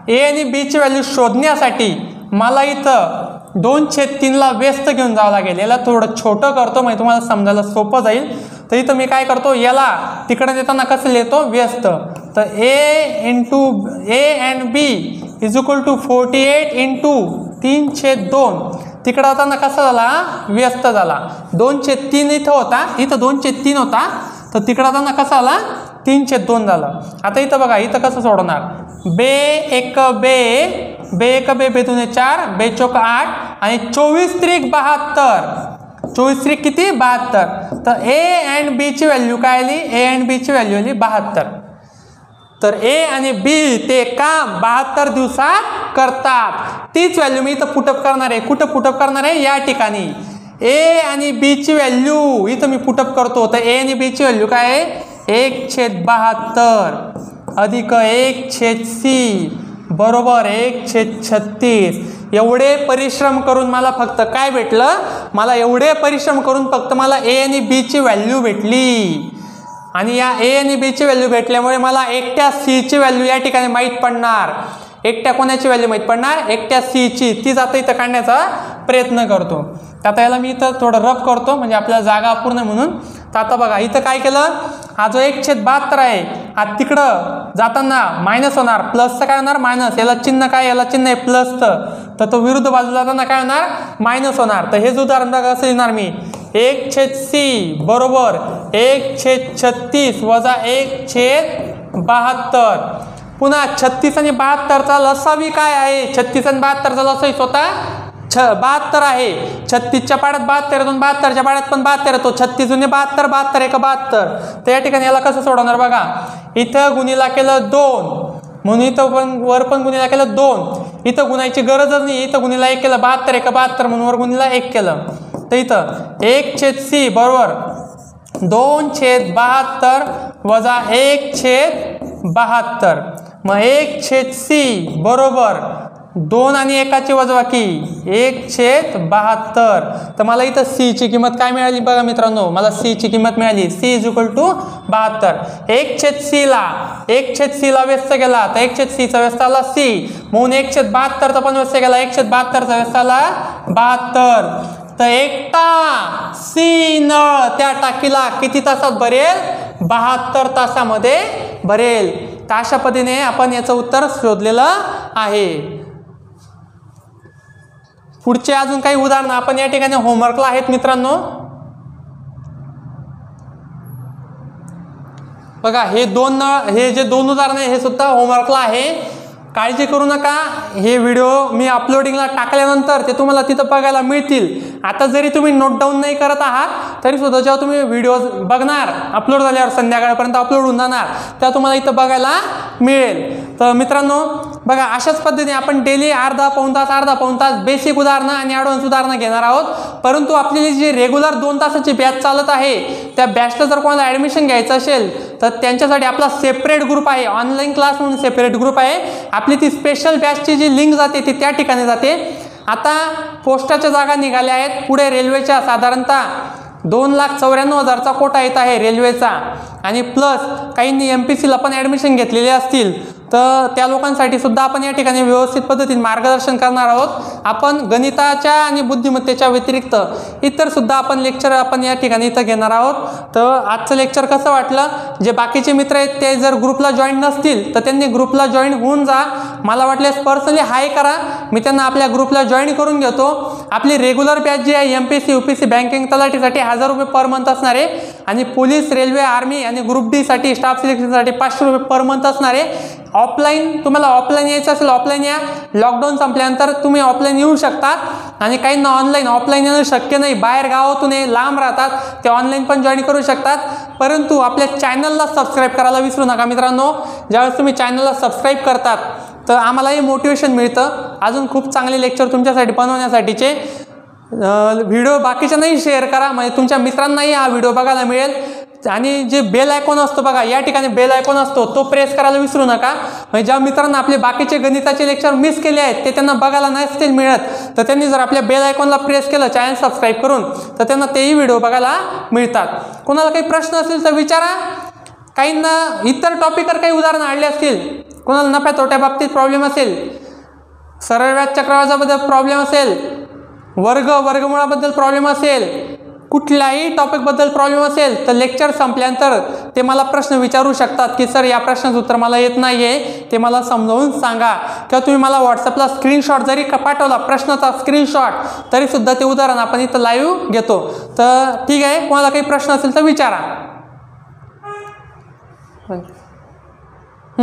ए आणि बी ची व्हॅल्यू शोधण्यासाठी मला इथं 2/3 व्यस्त घेऊन जावं लागेल. याला थोडं छोटं करतो म्हणजे तुम्हाला समजायला सोपं जाईल. तर इथं मी काय करतो, याला तिकडे देताना कसं लिहितो? व्यस्त. तर A and B is equal to 48 into 3/2. तिकडं जाताना कसा झाला? व्यस्त झाला. 2/3 इथं होता, इथं 2/3 होता, तर तिकडं जाताना कसा आला? 3/2 झाला. आता इथं बघा, इथं कसं सोडवणार? बे एक बे बेदुने 4 बे चौक 8 आणि 24 त्रिक 72. 24 त्रिक किती? 72. तर ए अँड बी ची व्हॅल्यू काय आली? ए अँड बी ची व्हॅल्यू आली 72. तर ए आणि बी ते काम 72 दिवसात करतात. तीच व्हॅल्यू मी इथं पुटअप करणार आहे. कुठं पुटअप करणार आहे? या ठिकाणी. ए आणि बी ची व्हॅल्यू इथं मी पुटअप करतो. तर ए आणि बी ची व्हॅल्यू काय आहे? 1/72 अधिक 1/c बरोबर 1/36. एवढे परिश्रम करून मला फक्त काय भेटलं? मला एवढे परिश्रम करून फक्त मला ए आणि बी ची व्हॅल्यू भेटली. आणि या ए आणि बी ची व्हॅल्यू भेटल्यामुळे मला एकट्या सी ची व्हॅल्यू या ठिकाणी माहीत पडणार. एकट्या कोणाची व्हॅल्यू माहीत पडणार? एकट्या सी ची. तीच आता इथं काढण्याचा प्रयत्न करतो. तर आता याला मी इथं थोडं रफ करतो म्हणजे आपल्याला जागा अपूर्ण म्हणून. तर आता बघा इथं काय केलं? हा जो 1/72 आहे हा तिकडं जाताना मायनस होणार, प्लसचं काय होणार? मायनस. याला चिन्ह काय? याला चिन्ह आहे प्लसचं, तर तो विरुद्ध बाजूला जाताना काय होणार? मायनस होणार. तर हेच उदाहरण बघा कसं लिहिणार मी? 1/c बरोबर 1/36 वजा 1/72. पुन्हा 36 आणि 72चा लसावी काय आहे? 36 आणि 72चा लसावी स्वतः 72 आहे. 36च्या पाड्यात 72 येतो, 72च्या पाड्यात पण 72 येतो. 36 जुने 72, 72 एक 72. तर या ठिकाणी याला कसं सोडवणार बघा? इथं गुणिला केलं 2 म्हणून इथं पण वर पण गुणिला केलं 2. इथं गुणायची गरजच नाही. इथं गुणिला 1 केलं, 72 एक 72 म्हणून वर गुणिला 1 केलं. तर इथं 1/c बरोबर 2/72 वजा 1/72. मग 1/c बरोबर 2 आणि 1ची वजाबाकी 1/72. तर मला इथं सी ची किंमत काय मिळाली बघा मित्रांनो? मला सी ची किंमत मिळाली. C is equal to 72. 1/c ला व्यस्त केला तर 1/c चा व्यस्त आला सी, म्हणून 1/72 पण व्यस्त केला. 1/72 चा व्यस्त आला 72. तर एकटा सी नळ त्या टाकीला किती तासात भरेल? 72 तासामध्ये भरेल. तर अशा पद्धतीने आपण याचं उत्तर शोधलेलं आहे. पुढचे अजून काही उदाहरणं आपण या ठिकाणी होमवर्कला आहेत मित्रांनो. बघा हे जे दोन उदाहरणं आहे हे सुद्धा होमवर्कला आहे. काळजी करू नका, हे व्हिडिओ मी अपलोडिंगला टाकल्यानंतर ते तुम्हाला तिथं बघायला मिळतील. आता जरी तुम्ही नोट डाऊन नाही करत आहात तरी सुद्धा जेव्हा तुम्ही व्हिडिओ बघणार अपलोड झाल्यावर संध्याकाळपर्यंत अपलोड होऊन जाणार तेव्हा तुम्हाला इथं बघायला मिळेल. तर मित्रांनो बघा अशाच पद्धतीने आपण डेली अर्धा पाऊण तास बेसिक उदाहरणं आणि ॲडव्हान्स उदाहरणं घेणार आहोत. परंतु आपली जी रेग्युलर 2 तासाची बॅच चालत आहे त्या बॅचला जर कोणाला ॲडमिशन घ्यायचं असेल तर त्यांच्यासाठी आपला सेपरेट ग्रुप आहे, ऑनलाईन क्लास म्हणून सेपरेट ग्रुप आहे. आपली ती स्पेशल बॅचची जी लिंक जाते ती त्या ठिकाणी जाते. आता पोस्टाच्या जागा निघाल्या आहेत. पुढे रेल्वेच्या साधारणतः 2,94,000चा कोटा येत आहे रेल्वेचा. आणि प्लस काहींनी MPSCला पण ॲडमिशन घेतलेले असतील तर त्या लोकांसाठी सुद्धा आपण या ठिकाणी व्यवस्थित पद्धतीने मार्गदर्शन करणार आहोत. आपण गणिताच्या आणि बुद्धिमत्तेच्या व्यतिरिक्त इतर सुद्धा आपण लेक्चर आपण या ठिकाणी इथं घेणार आहोत. तर आजचं लेक्चर कसं वाटलं? जे बाकीचे मित्र आहेत ते जर ग्रुपला जॉईन नसतील तर त्यांनी ग्रुपला जॉईन होऊन जा. मला वाटल्यास पर्सनली हाय करा, मी त्यांना आपल्या ग्रुपला जॉईन करून घेतो. आपली रेग्युलर बॅच जी आहे MPSC UPSC बँकिंग तलाठीसाठी 1000 रुपये पर मंथ असणार आहे आणि पोलीस रेल्वे आर्मी आणि ग्रुप डी साठी स्टाफ सिलेक्शनसाठी 500 रुपये पर मंथ असणार आहे. ऑफलाईन तुम्हाला ऑफलाईन यायचं असेल ऑफलाईन या. लॉकडाऊन संपल्यानंतर तुम्ही ऑफलाईन येऊ शकतात आणि काहींना ऑफलाईन येणं शक्य नाही, बाहेर गावातून लांब राहतात, ते ऑनलाईन पण जॉईन करू शकतात. परंतु आपल्या चॅनलला सबस्क्राईब करायला विसरू नका मित्रांनो. ज्यावेळेस तुम्ही चॅनलला सबस्क्राईब करतात तर आम्हालाही मोटिवेशन मिळतं अजून खूप चांगले लेक्चर तुमच्यासाठी बनवण्यासाठीचे. व्हिडिओ बाकीच्यांनाही शेअर करा म्हणजे तुमच्या मित्रांनाही हा व्हिडिओ बघायला मिळेल. आणि जे बेल आयकॉन असतो बघा, या ठिकाणी बेल आयकॉन असतो तो प्रेस करायला विसरू नका. म्हणजे ज्या मित्रांना आपले बाकीचे गणिताचे लेक्चर मिस केले आहेत ते त्यांना बघायला नसतील मिळत, तर त्यांनी जर आपल्या बेल आयकॉनला प्रेस केलं चॅनल सबस्क्राईब करून, तर त्यांना तेही व्हिडिओ बघायला मिळतात. कोणाला काही प्रश्न असेल तर विचारा. काहींना इतर टॉपिकवर काही उदाहरणं आणले असतील, कोणाला नफ्या तोट्या बाबतीत प्रॉब्लेम असेल, सरळ व्याज चक्रवाढीबद्दल प्रॉब्लेम असेल, वर्गमुळाबद्दल प्रॉब्लेम असेल, कुठल्याही टॉपिकबद्दल प्रॉब्लेम असेल, तर लेक्चर संपल्यानंतर ते मला प्रश्न विचारू शकतात की सर या प्रश्नाचं उत्तर मला येत नाही आहे, ते मला समजावून सांगा. किंवा तुम्ही मला व्हॉट्सअपला स्क्रीनशॉट जरी पाठवला प्रश्नाचा स्क्रीनशॉट, तरीसुद्धा ते उदाहरण आपण इथं लाईव्ह घेतो. तर ठीक आहे, कोणाला काही प्रश्न असेल तर विचारा.